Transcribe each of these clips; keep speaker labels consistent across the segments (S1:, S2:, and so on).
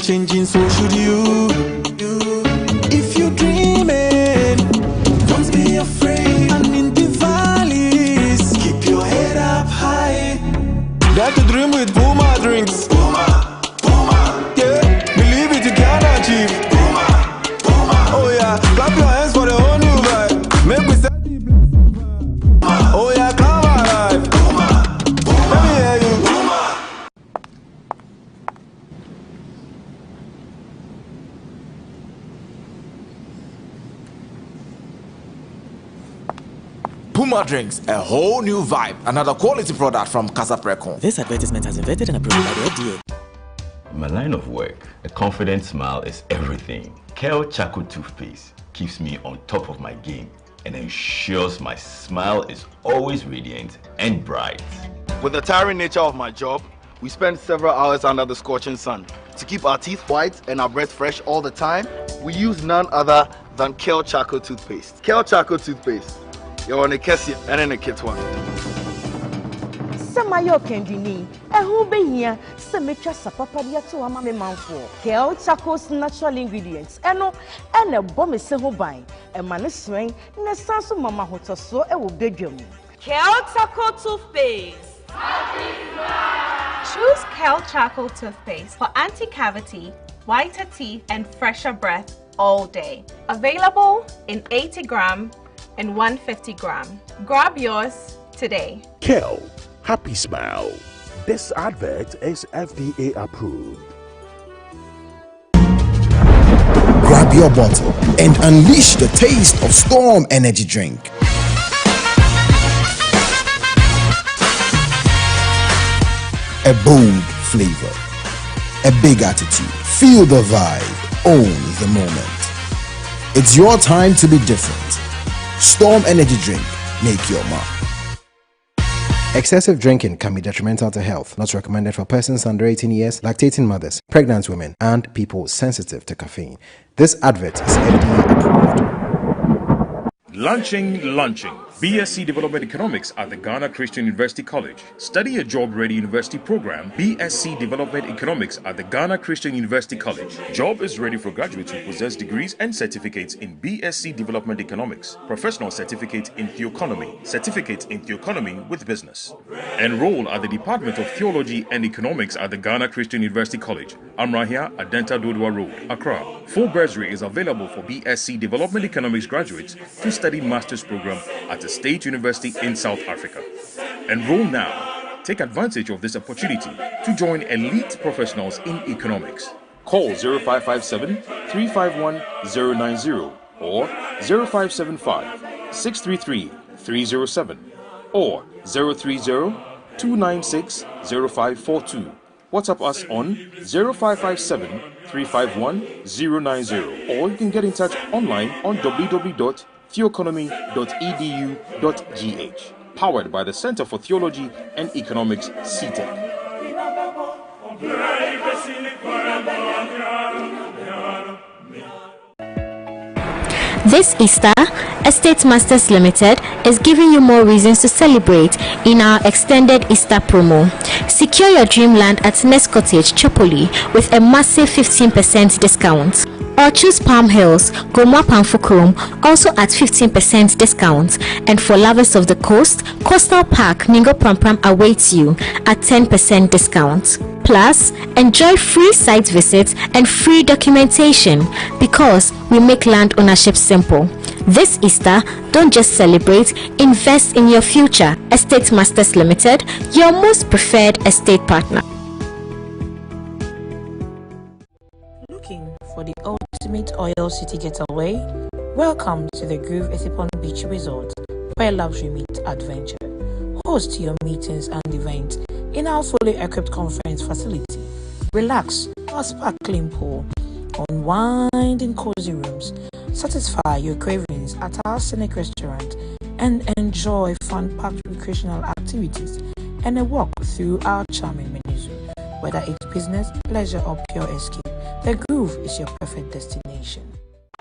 S1: changing, so should you. If you're dreaming, don't be afraid. And in the valleys, keep your head up high. Dare to dream with Puma drinks. Puma, Puma. Yeah, believe it, you can achieve. Puma, Puma. Oh yeah, clap your hands for the whole new vibe. Make we start the Puma. Oh yeah, come alive. Puma, Puma. Let me hear you. Puma.
S2: Puma drinks, a whole new vibe. Another quality product from Casa Precon.
S3: This advertisement has been vetted and approved by the FDA.
S4: In my line of work, a confident smile is everything. Kale Charcoal Toothpaste keeps me on top of my game and ensures my smile is always radiant and bright.
S5: With the tiring nature of my job, we spend several hours under the scorching sun. To keep our teeth white and our breath fresh all the time, we use none other than Kale Charcoal Toothpaste. Kale Charcoal Toothpaste. You're on a Kessie and in a kit one.
S6: Samayo Kendini, a who be here, Symmetra Sapapadia to a mammy mouthful. Kale Charcoal's natural ingredients, and a bomb is so by, a man is swing, and a sansu mama hotel so a will bedroom.
S7: Kale Charcoal Toothpaste. Choose Kale Charcoal Toothpaste for anti-cavity, whiter teeth, and fresher breath all day. Available in 80 gram and 150 gram. Grab yours today.
S8: Kale, happy smile. This advert is FDA approved.
S9: Grab your bottle and unleash the taste of Storm Energy Drink. A bold flavor, a big attitude. Feel the vibe, own the moment. It's your time to be different. Storm Energy Drink, make your mark. Excessive drinking can be detrimental to health. Not recommended for persons under 18 years, lactating mothers, pregnant women, and people sensitive to caffeine. This advert is FDA approved.
S10: Launching BSc Development Economics at the Ghana Christian University College. Study a job-ready university program, BSc Development Economics at the Ghana Christian University College. Job is ready for graduates who possess degrees and certificates in BSc Development Economics, professional certificate in Theoeconomy, certificate in Theoeconomy with business. Enroll at the Department of Theology and Economics at the Ghana Christian University College, Amrahia, Adenta Dodua Road, Accra. Full bursary is available for BSc Development Economics graduates to study master's program at the State University in South Africa. Enroll now. Take advantage of this opportunity to join elite professionals in economics. Call 0557 351 090 or 0575 633 307 or 030 296 0542. WhatsApp us on 0557 351 090 or you can get in touch online on www.theoeconomy.edu.gh. Powered by the Center for Theology and Economics, CTEC.
S11: This Easter, Estate Masters Limited is giving you more reasons to celebrate in our extended Easter promo. Secure your dream land at Nest Cottage, Chopoli with a massive 15% discount. Or choose Palm Hills, Gomwa Pamfukurum, also at 15% discount. And for lovers of the coast, Coastal Park, Ningo Prampram awaits you at 10% discount. Plus, enjoy free site visits and free documentation because we make land ownership simple. This Easter, don't just celebrate, invest in your future. Estate Masters Limited, your most preferred estate partner.
S12: Looking for the ultimate oil city getaway? Welcome to the Groove Ethipon Beach Resort, where luxury meets adventure. Host your meetings and events in our fully equipped conference facility. Relax our sparkling pool, unwind in cozy rooms, satisfy your cravings at our scenic restaurant, and enjoy fun-packed recreational activities and a walk through our charming menus. Whether it's business, pleasure, or pure escape, the Groove is your perfect destination.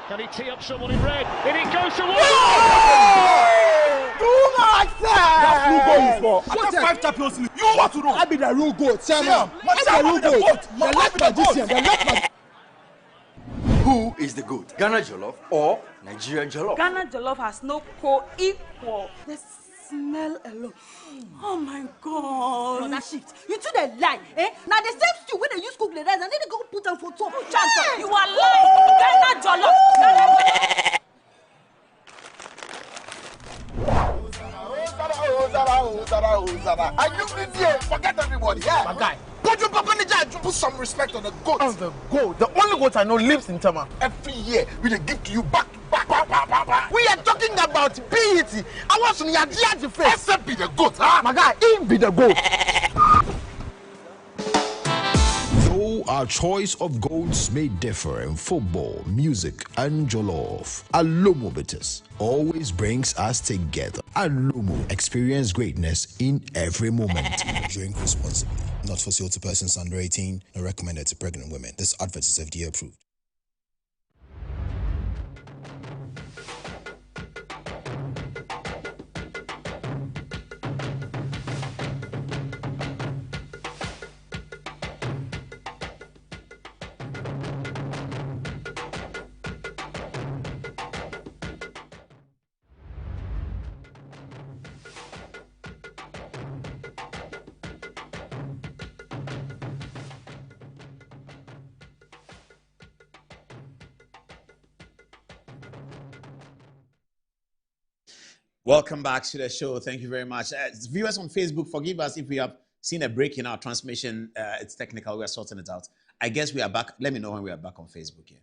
S13: Can he tee up someone in red? And it goes towards...
S14: Do not say!
S13: That's who goal for.
S14: What
S13: After 5 tackles,
S14: you want to know? I be the real goat, Chairman. I be the real goat. The left magician, the left magician. Who is the goat? Ghana Jollof or Nigerian Jollof?
S15: Ghana Jollof has no co-equal. The smell alone. Oh my God.
S6: No, that shit. You two they lie. Eh? Now the same stew when they use cook the rice and then they go put them for top.
S15: Hey. You are lying. Ghana Jollof. Ghana Jollof.
S16: Are you here? Forget everybody. Yeah. My guy. Put some respect on the goat. On the goat. The only goat I know lives in Tama. Every year, we dey give to you back. We are talking about BET. I want some Yadiaji face. Except be the goat, huh? My guy, him be the goat.
S9: Though our choice of goats may differ in football, music, and jollof, Alomobitus always brings us together. Alomo, experience greatness in every moment.
S17: Drink responsibly. Not for sale to persons under 18, nor recommended to pregnant women. This advert is FDA approved.
S18: Welcome back to the show. Thank you very much. Viewers on Facebook, forgive us if we have seen a break in our transmission. It's technical. We're sorting it out. I guess we are back. Let me know when we are back on Facebook here.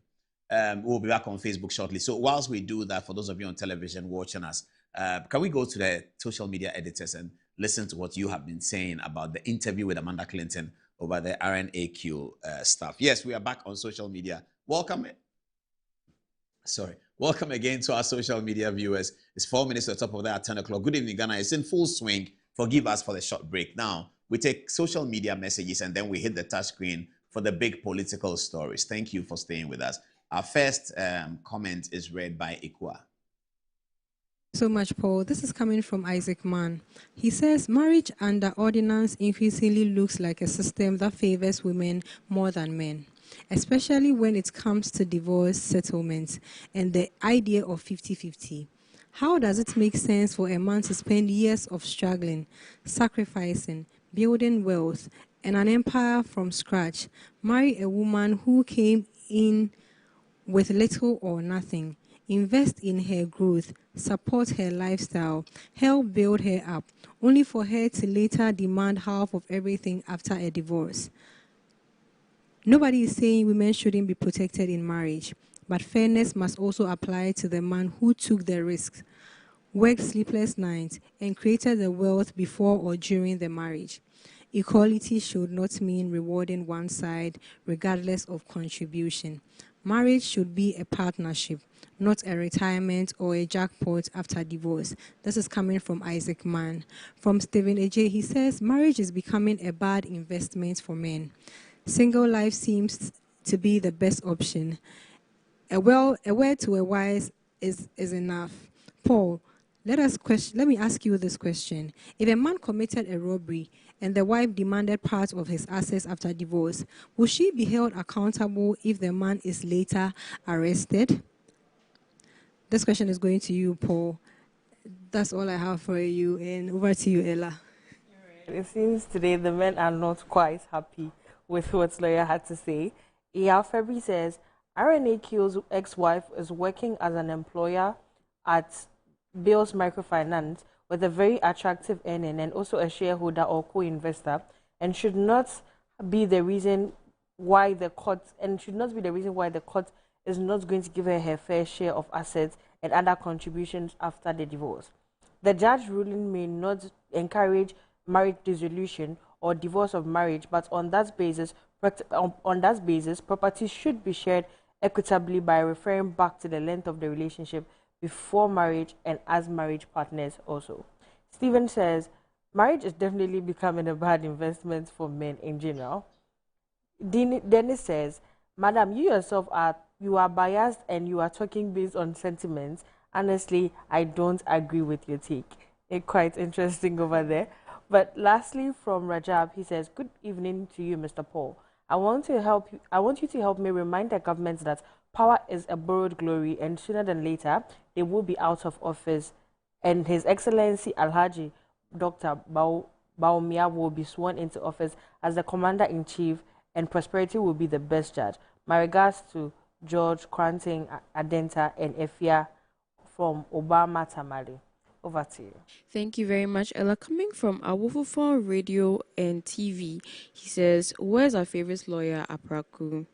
S18: We'll be back on Facebook shortly. So whilst we do that, for those of you on television watching us, can we go to the social media editors and listen to what you have been saying about the interview with Amanda Clinton over the RNAQ stuff? Yes, we are back on social media. Welcome again to our social media viewers. It's 4 minutes to the top of that at 10 o'clock. Good evening, Ghana. It's in full swing. Forgive us for the short break. Now, we take social media messages and then we hit the touch screen for the big political stories. Thank you for staying with us. Our first comment is read by Ikwa.
S19: So much, Paul. This is coming from Isaac Mann. He says, marriage under ordinance increasingly looks like a system that favors women more than men, especially when it comes to divorce settlements and the idea of 50-50. How does it make sense for a man to spend years of struggling, sacrificing, building wealth, and an empire from scratch, marry a woman who came in with little or nothing, invest in her growth, support her lifestyle, help build her up, only for her to later demand half of everything after a divorce? Nobody is saying women shouldn't be protected in marriage, but fairness must also apply to the man who took the risks, worked sleepless nights, and created the wealth before or during the marriage. Equality should not mean rewarding one side regardless of contribution. Marriage should be a partnership, not a retirement or a jackpot after divorce. This is coming from Isaac Mann. From Stephen AJ, he says, marriage is becoming a bad investment for men. Single life seems to be the best option. A word to a wise is enough. Paul, let me ask you this question. If a man committed a robbery and the wife demanded part of his assets after divorce, will she be held accountable if the man is later arrested? This question is going to you, Paul. That's all I have for you, and over to you, Ella.
S20: It seems today the men are not quite happy with what lawyer had to say. Eyal February says, RNAQ's ex-wife is working as an employer at Bill's Microfinance with a very attractive earning and also a shareholder or co-investor, and should not be the reason why the court is not going to give her her fair share of assets and other contributions after the divorce. The judge ruling may not encourage marriage dissolution or divorce of marriage, but on that basis, property should be shared equitably by referring back to the length of the relationship before marriage and as marriage partners also. Stephen says, marriage is definitely becoming a bad investment for men in general. Dennis says, Madam, you yourself are biased and you are talking based on sentiments. Honestly, I don't agree with your take. It's quite interesting over there. But lastly, from Rajab, he says, good evening to you, Mr. Paul. I want you to help me remind the government that Power is a borrowed glory, and sooner than later, they will be out of office. And His Excellency Alhaji Dr. Baumia will be sworn into office as the Commander-in-Chief, and prosperity will be the best judge. My regards to George Kranting Adenta and Efia from Obama Tamale. Over to you.
S21: Thank you very much, Ella. Coming from Awofofo Radio and TV, he says, where's our favorite lawyer, Apraku?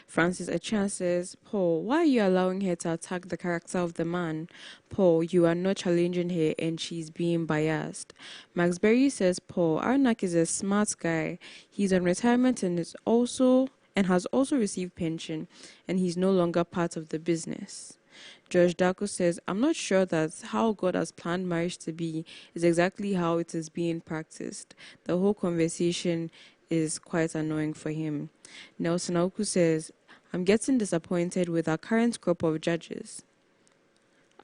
S21: Francis Achan says, Paul, why are you allowing her to attack the character of the man? Paul, you are not challenging her and she's being biased. Max Berry says, Paul, Arnak is a smart guy. He's on retirement and has also received pension, and he's no longer part of the business. George Darko says, I'm not sure that how God has planned marriage to be is exactly how it is being practiced. The whole conversation is quite annoying for him. Nelson Auku says, I'm getting disappointed with our current crop of judges.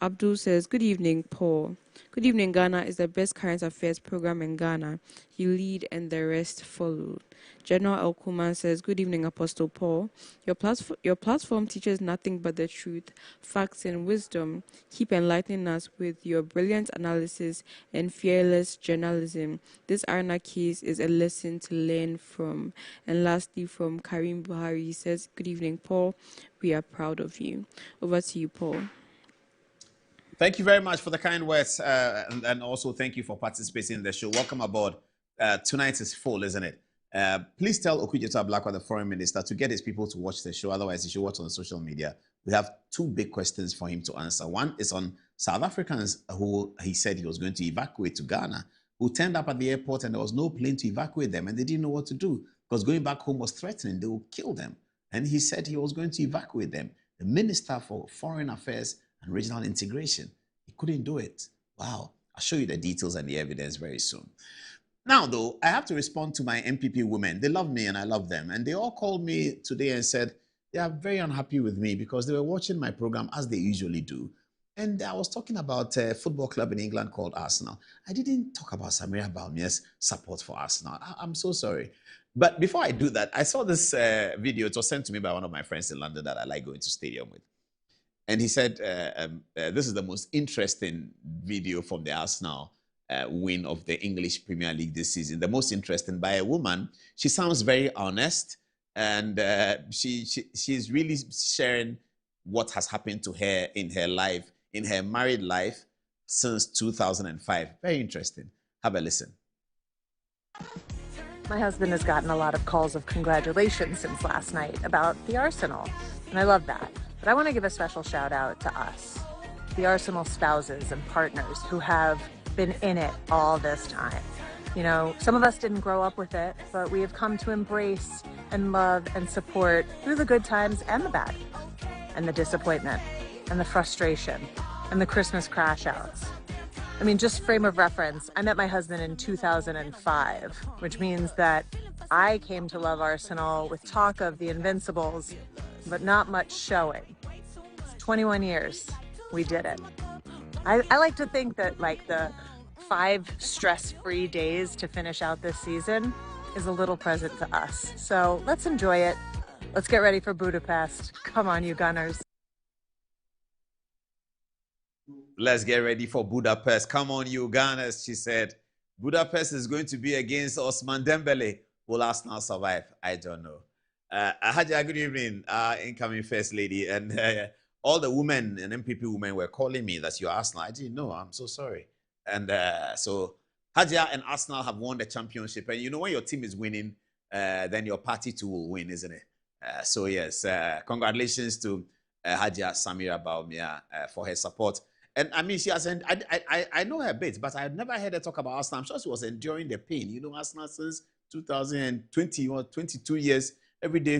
S21: Abdul says, good evening, Paul. Good evening, Ghana is the best current affairs program in Ghana. You lead and the rest follow. General El Kuman says, good evening, Apostle Paul. Your platform teaches nothing but the truth, facts, and wisdom. Keep enlightening us with your brilliant analysis and fearless journalism. This Arna case is a lesson to learn from. And lastly, from Karim Buhari, he says, good evening, Paul. We are proud of you. Over to you, Paul.
S18: Thank you very much for the kind words, and also thank you for participating in the show. Welcome aboard. Tonight is full, isn't it? Please tell Okudzeto Ablakwa, the foreign minister, to get his people to watch the show. Otherwise, he should watch on social media. We have two big questions for him to answer. One is on South Africans who he said he was going to evacuate to Ghana, who turned up at the airport and there was no plane to evacuate them, and they didn't know what to do because going back home was threatening. They will kill them. And he said he was going to evacuate them. The Minister for Foreign Affairs and Regional Integration, he couldn't do it. Wow. I'll show you the details and the evidence very soon. Now, though, I have to respond to my MPP women. They love me and I love them. And they all called me today and said they are very unhappy with me because they were watching my program as they usually do. And I was talking about a football club in England called Arsenal. I didn't talk about Samira Baumia's support for Arsenal. I'm so sorry. But before I do that, I saw this video. It was sent to me by one of my friends in London that I like going to stadium with. And he said, this is the most interesting video from the Arsenal win of the English Premier League this season. The most interesting by a woman. She sounds very honest, and she's really sharing what has happened to her in her life, in her married life since 2005. Very interesting. Have a listen.
S22: My husband has gotten a lot of calls of congratulations since last night about the Arsenal, and I love that. But I want to give a special shout out to us, the Arsenal spouses and partners who have been in it all this time. You know, some of us didn't grow up with it, but we have come to embrace and love and support through the good times and the bad, and the disappointment, and the frustration, and the Christmas crash outs. I mean, just frame of reference, I met my husband in 2005, which means that I came to love Arsenal with talk of the Invincibles, but not much showing. It's 21 years, we did it. I like to think that like the 5 stress-free days to finish out this season is a little present to us. So let's enjoy it. Let's get ready for Budapest. Come on, you Gunners.
S18: Let's get ready for Budapest. Come on, you Gunners, she said. Budapest is going to be against Osman Dembele. Will Arsenal survive? I don't know. Haja, good evening, incoming First Lady. And all the women and MPP women were calling me that you're Arsenal. I didn't know. I'm so sorry. And so Haja and Arsenal have won the championship. And you know when your team is winning, then your party too will win, isn't it? So yes, congratulations to Haja Samira Baumia for her support. And I mean, she has, I know her bit, but I've never heard her talk about Arsenal. I'm sure she was enduring the pain. You know, Arsenal since 2020 or 22 years, every day,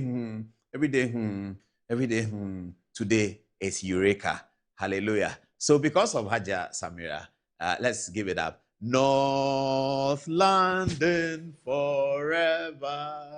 S18: every day, every day, today is Eureka. Hallelujah. So because of Haja Samira, let's give it up. North London forever.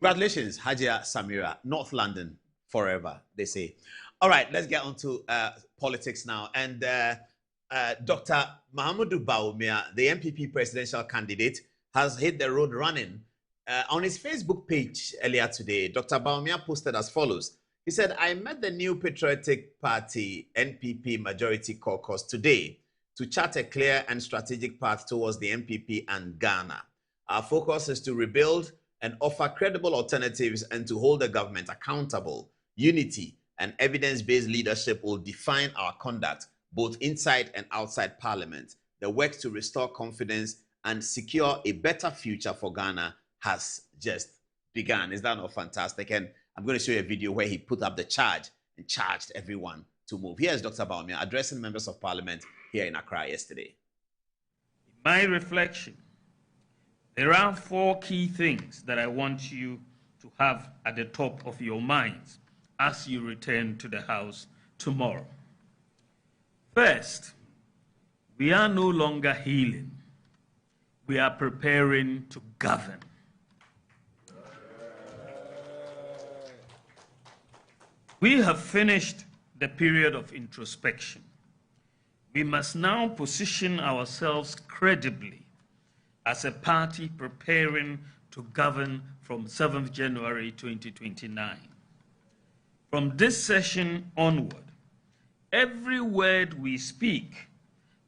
S18: Congratulations, Hajia Samira, North London forever, they say. All right, let's get on to politics now. And Dr. Mahamudu Bawumia, the MPP presidential candidate, has hit the road running. On his Facebook page earlier today, Dr. Bawumia posted as follows. He said, I met the new Patriotic Party NPP Majority Caucus today to chart a clear and strategic path towards the NPP and Ghana. Our focus is to rebuild and offer credible alternatives and to hold the government accountable. Unity and evidence-based leadership will define our conduct, both inside and outside Parliament. The work to restore confidence and secure a better future for Ghana has just begun. Is that not fantastic? And I'm going to show you a video where he put up the charge and charged everyone to move. Here's Dr. Bawumia addressing members of Parliament here in Accra yesterday.
S1: My reflection, there are 4 key things that I want you to have at the top of your minds as you return to the House tomorrow. First, we are no longer healing. We are preparing to govern. We have finished the period of introspection. We must now position ourselves credibly as a party preparing to govern from 7th January 2029. From this session onward, every word we speak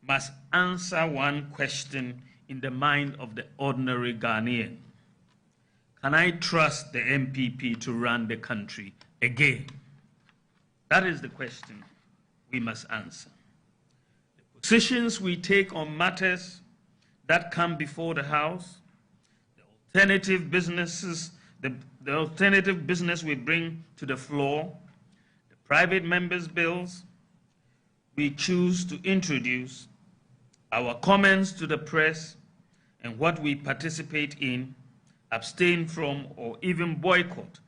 S1: must answer one question in the mind of the ordinary Ghanaian. Can I trust the MPP to run the country again? That is the question we must answer. The positions we take on matters that come before the House, the alternative businesses, the alternative business we bring to the floor, the private members' bills we choose to introduce, our comments to the press, and what we participate in, abstain from, or even boycott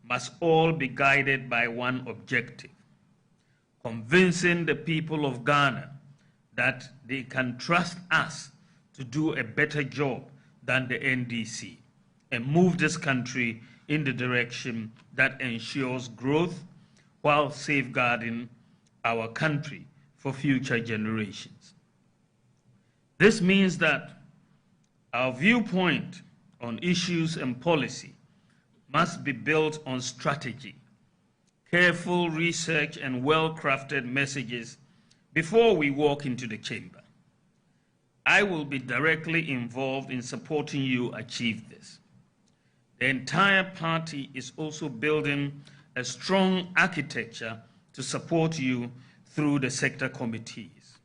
S1: must all be guided by one objective: convincing the people of Ghana that they can trust us to do a better job than the NDC and move this country in the direction that ensures growth while safeguarding our country for future generations. This means that our viewpoint on issues and policy must be built on strategy, careful research, and well-crafted messages before we walk into the chamber. I will be directly involved in supporting you achieve this. The entire party is also building a strong architecture to support you through the sector committees,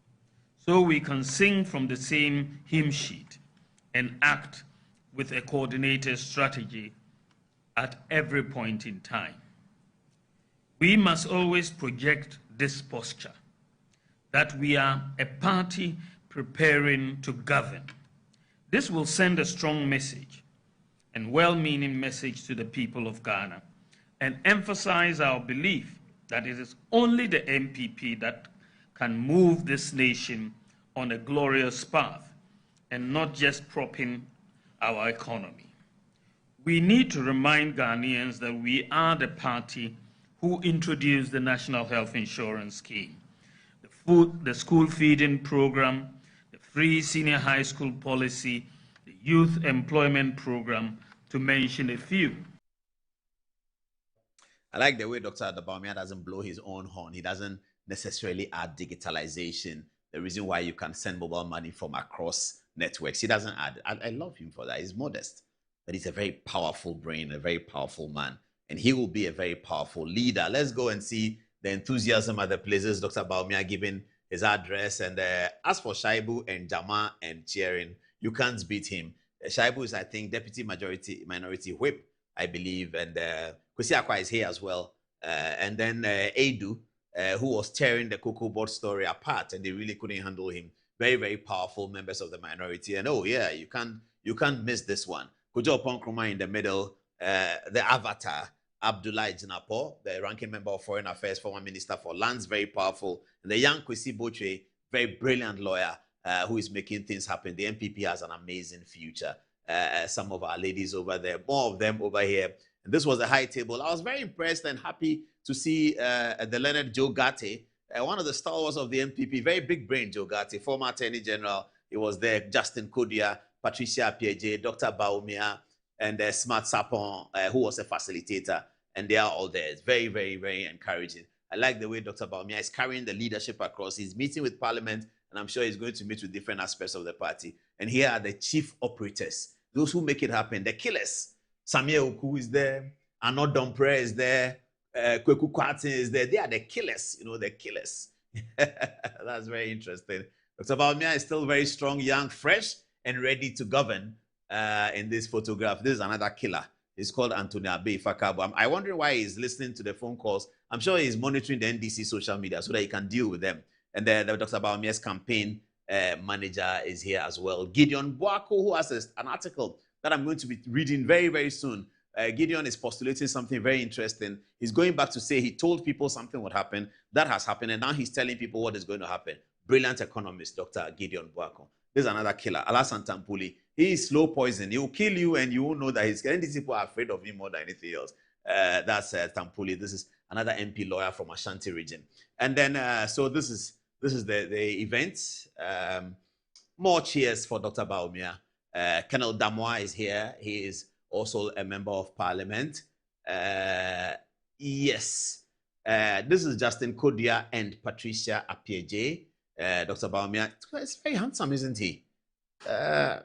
S1: so we can sing from the same hymn sheet and act with a coordinated strategy at every point in time. We must always project this posture, that we are a party preparing to govern. This will send a strong message and well-meaning message to the people of Ghana and emphasize our belief that it is only the MPP that can move this nation on a glorious path and not just propping our economy. We need to remind Ghanaians that we are the party who introduced the National Health Insurance Scheme, the school feeding program, the free senior high school policy, the youth employment program, to mention a few.
S18: I like the way Dr. Bawumia doesn't blow his own horn. He doesn't necessarily add digitalization, the reason why you can send mobile money from across networks. He doesn't add. I love him for that. He's modest, but he's a very powerful brain, a very powerful man, and he will be a very powerful leader. Let's go and see the enthusiasm at the places. Dr. Bawumia giving his address, and as for Shaibu and Jama and cheering, you can't beat him. Shaibu is, I think, Deputy Minority Whip, I believe, and Kwesi Akwa is here as well. And then Edu, who was tearing the Cocoa Board story apart, and they really couldn't handle him. Very, very powerful members of the minority. And oh yeah, you can't miss this one. Kojo Ponkroma in the middle, the avatar, Abdullah Jinapo, the ranking member of Foreign Affairs, former Minister for Lands, very powerful. And the young Kwesi Boche, very brilliant lawyer, who is making things happen. The MPP has an amazing future. Some of our ladies over there, more of them over here. And this was a high table. I was very impressed and happy to see the Leonard Joe Gatti, one of the stalwarts of the MPP, very big brain Joe Gatti, former Attorney General. He was there, Justin Kodia, Patricia Piaget, Dr. Baumia, and Smart Sapon, who was a facilitator. And they are all there. It's very, very, very encouraging. I like the way Dr. Baumia is carrying the leadership across. He's meeting with Parliament, and I'm sure he's going to meet with different aspects of the party. And here are the chief operators, those who make it happen, the killers. Samia Oku is there, Arnaud Dompre is there, Kweku Kwatin is there. They are the killers, you know, the killers. That's very interesting. Dr. Baumia is still very strong, young, fresh, and ready to govern in this photograph. This is another killer. He's called Anthony Abe Ifakabo. I wonder why he's listening to the phone calls. I'm sure he's monitoring the NDC social media so that he can deal with them. And the Dr. Baumia's campaign manager is here as well. Gideon Boako, who has an article that I'm going to be reading very, very soon. Gideon is postulating something very interesting. He's going back to say he told people something would happen. That has happened, and now he's telling people what is going to happen. Brilliant economist, Dr. Gideon Boako. This is another killer, Alassane Tampuli. He is slow poison. He will kill you, and you won't know that his NDC people are afraid of him more than anything else. That's Tampuli. This is another MP lawyer from Ashanti region. And then, so this is the event. More cheers for Dr. Baumia. Colonel Damois is here. He is also a member of Parliament. Yes. This is Justin Kodia and Patricia Apieje. Dr. Baumia. It's very handsome, isn't he? Yeah,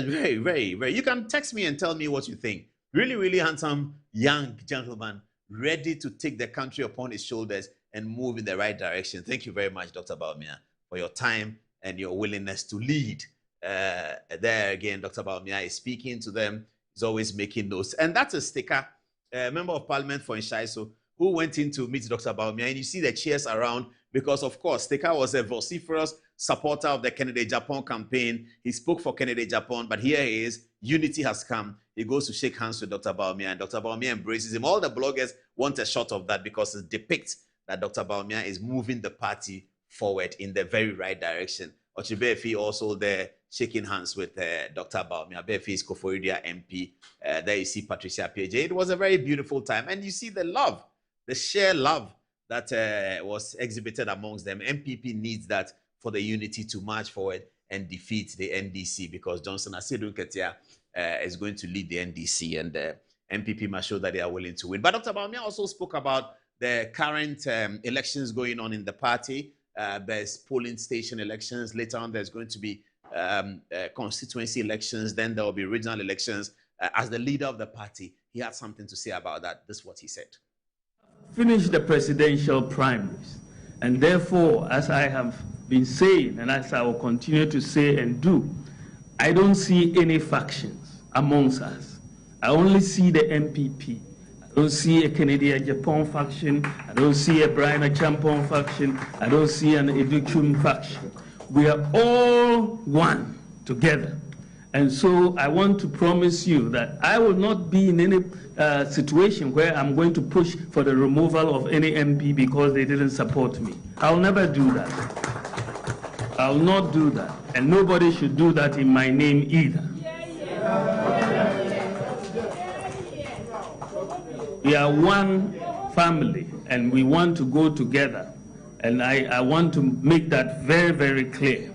S18: very, very, very. You can text me and tell me what you think. Really, really handsome, young gentleman, ready to take the country upon his shoulders and move in the right direction. Thank you very much, Dr. Baumia, for your time and your willingness to lead. There again, Dr. Baumia is speaking to them. He's always making notes. And that's a sticker, member of Parliament for Nshaiso, who went in to meet Dr. Baumia. And you see the cheers around because, of course, Sticker was a vociferous supporter of the Kennedy Japan campaign. He spoke for Kennedy Japan, but here he is. Unity has come. He goes to shake hands with Dr. Baumia, and Dr. Baumia embraces him. All the bloggers want a shot of that because it depicts that Dr. Baumia is moving the party forward in the very right direction. Ochibefi also there shaking hands with Dr. Baumia. Befi is Koforidua MP. There you see Patricia PJ. It was a very beautiful time. And you see the love, the sheer love that was exhibited amongst them. MPP needs that for the unity to march forward and defeat the NDC because Johnson Asidun Ketia is going to lead the NDC and MPP must show that they are willing to win. But Dr. Baumia also spoke about the current elections going on in the party. There's polling station elections. Later on, there's going to be constituency elections. Then there will be regional elections. As the leader of the party, he had something to say about that. This is what he said.
S1: Finish the presidential primaries. And therefore, as I have been saying, and as I will continue to say and do, I don't see any factions amongst us. I only see the MPP. I don't see a Canadian Japan faction. I don't see a Brian Achampong faction. I don't see an Educhum faction. We are all one together. And so I want to promise you that I will not be in any situation where I'm going to push for the removal of any MP because they didn't support me. I'll never do that. I'll not do that. And nobody should do that in my name either. We are one family and we want to go together. And I want to make that very, very clear.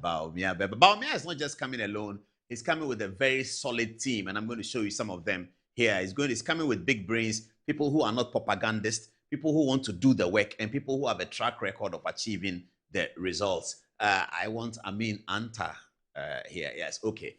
S18: Baumia. Baumia is not just coming alone. He's coming with a very solid team, and I'm going to show you some of them here. He's coming with big brains, people who are not propagandists, people who want to do the work, and people who have a track record of achieving the results. I want Amin Anta here. Yes, okay.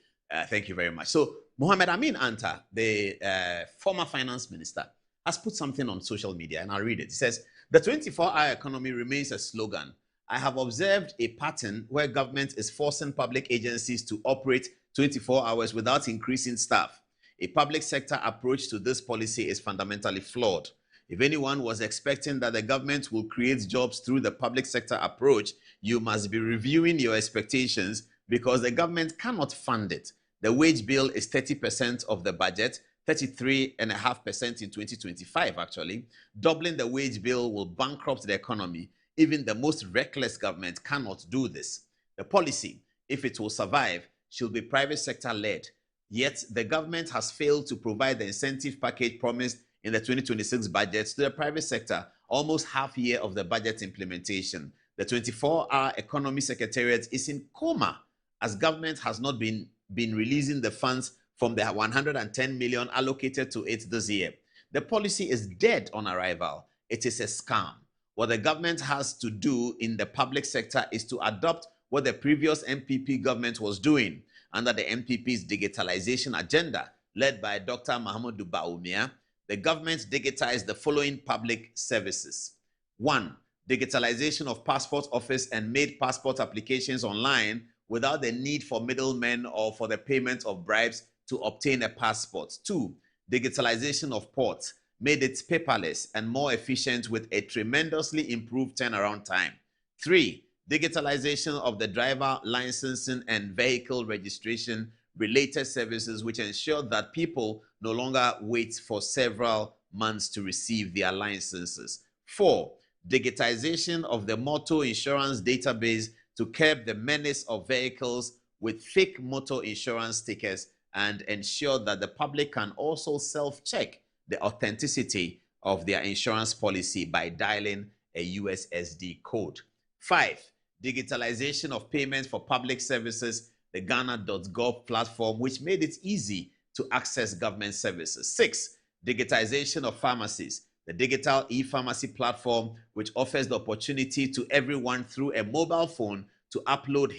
S18: Thank you very much. So Mohammed Amin Anta, the former finance minister, has put something on social media, and I'll read it. It says, the 24-hour economy remains a slogan. I have observed a pattern where government is forcing public agencies to operate 24 hours without increasing staff. A public sector approach to this policy is fundamentally flawed. If anyone was expecting that the government will create jobs through the public sector approach, you must be reviewing your expectations because the government cannot fund it. The wage bill is 30% of the budget. 33.5% in 2025, actually. Doubling the wage bill will bankrupt the economy. Even the most reckless government cannot do this. The policy, if it will survive, should be private sector led. Yet the government has failed to provide the incentive package promised in the 2026 budget to the private sector, almost half year of the budget implementation. The 24-hour economy secretariat is in coma as government has not been releasing the funds from the 110 million allocated to it this year. The policy is dead on arrival. It is a scam. What the government has to do in the public sector is to adopt what the previous MPP government was doing under the MPP's digitalization agenda, led by Dr. Mahamudu Bawumia. The government digitized the following public services. 1. Digitalization of passport office and made passport applications online without the need for middlemen or for the payment of bribes to obtain a passport. 2. Digitalization of ports, made it paperless and more efficient with a tremendously improved turnaround time. 3. Digitalization of the driver licensing and vehicle registration related services, which ensured that people no longer wait for several months to receive their licenses. 4. Digitization of the motor insurance database to curb the menace of vehicles with fake motor insurance stickers and ensure that the public can also self-check the authenticity of their insurance policy by dialing a USSD code. 5. Digitalization of payments for public services, the Ghana.gov platform, which made it easy to access government services. 6. Digitization of pharmacies, the digital e-pharmacy platform, which offers the opportunity to everyone through a mobile phone to upload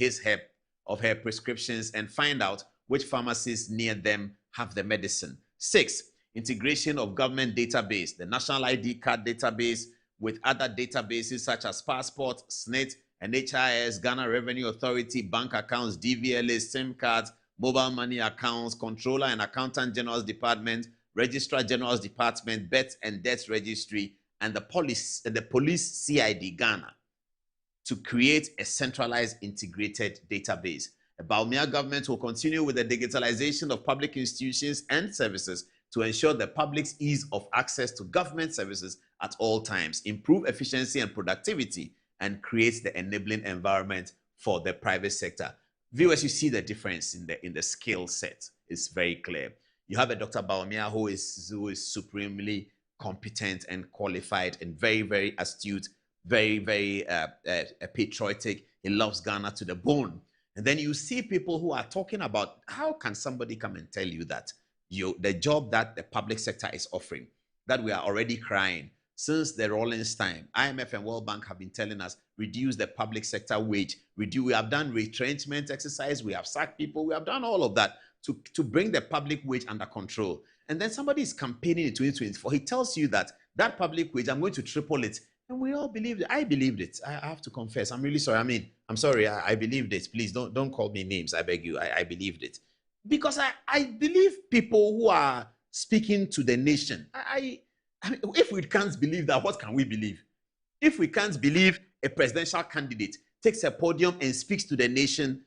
S18: her prescriptions and find out which pharmacies near them have the medicine. 6. Integration of government database, the National ID card database with other databases such as Passport, SSNIT, NHIS, Ghana Revenue Authority, bank accounts, DVLA, SIM cards, mobile money accounts, Controller and Accountant General's Department, Registrar General's Department, Birth and Death Registry, and the police CID Ghana to create a centralized integrated database. The Bawumia government will continue with the digitalization of public institutions and services to ensure the public's ease of access to government services at all times, improve efficiency and productivity, and create the enabling environment for the private sector. Viewers, you see the difference in the skill set. It's very clear. You have a Dr. Bawumia who is supremely competent and qualified and very, very astute, very, very patriotic. He loves Ghana to the bone. And then you see people who are talking about how can somebody come and tell you that the job that the public sector is offering, that we are already crying since the Rawlings time. IMF and World Bank have been telling us, reduce the public sector wage. We have done retrenchment exercise. We have sacked people. We have done all of that to bring the public wage under control. And then somebody is campaigning in 2024. He tells you that public wage, I'm going to triple it. And we all believed it. I believed it. I have to confess. I'm really sorry. I'm sorry. I believed it. Please don't call me names. I beg you. I believed it. Because I believe people who are speaking to the nation. I mean, if we can't believe that, what can we believe? If we can't believe a presidential candidate takes a podium and speaks to the nation,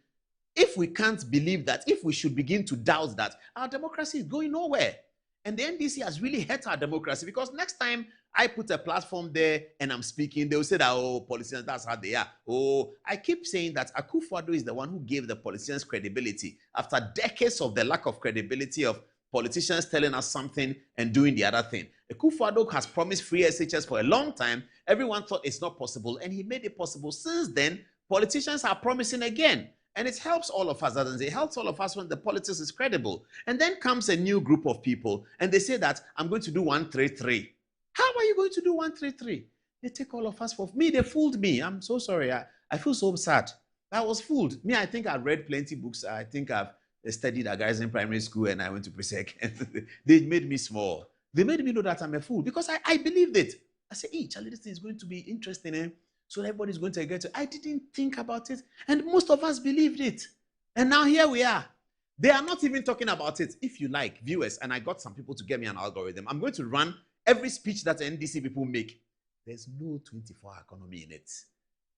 S18: if we can't believe that, if we should begin to doubt that, our democracy is going nowhere. And the NDC has really hurt our democracy, because next time I put a platform there and I'm speaking, they will say that, oh, politicians, that's how they are. Oh, I keep saying that Akufo-Addo is the one who gave the politicians credibility after decades of the lack of credibility of politicians telling us something and doing the other thing. Akufo-Addo has promised free SHS for a long time. Everyone thought it's not possible, and he made it possible. Since then, politicians are promising again. And it helps all of us, doesn't it? It helps all of us when the politics is credible. And then comes a new group of people, and they say that I'm going to do 133. How are you going to do 133? They take all of us for me. They fooled me. I'm so sorry. I feel so sad. I was fooled. Me, I think I've read plenty books. I think I've studied at Garrison Primary School, and I went to Presec. They made me small. They made me know that I'm a fool, because I believed it. I said, hey, Charlie, this thing is going to be interesting, eh? So everybody's going to get it. I didn't think about it, and most of us believed it. And now here we are. They are not even talking about it. If you like, viewers, and I got some people to get me an algorithm, I'm going to run every speech that NDC people make. There's no 24-hour economy in it.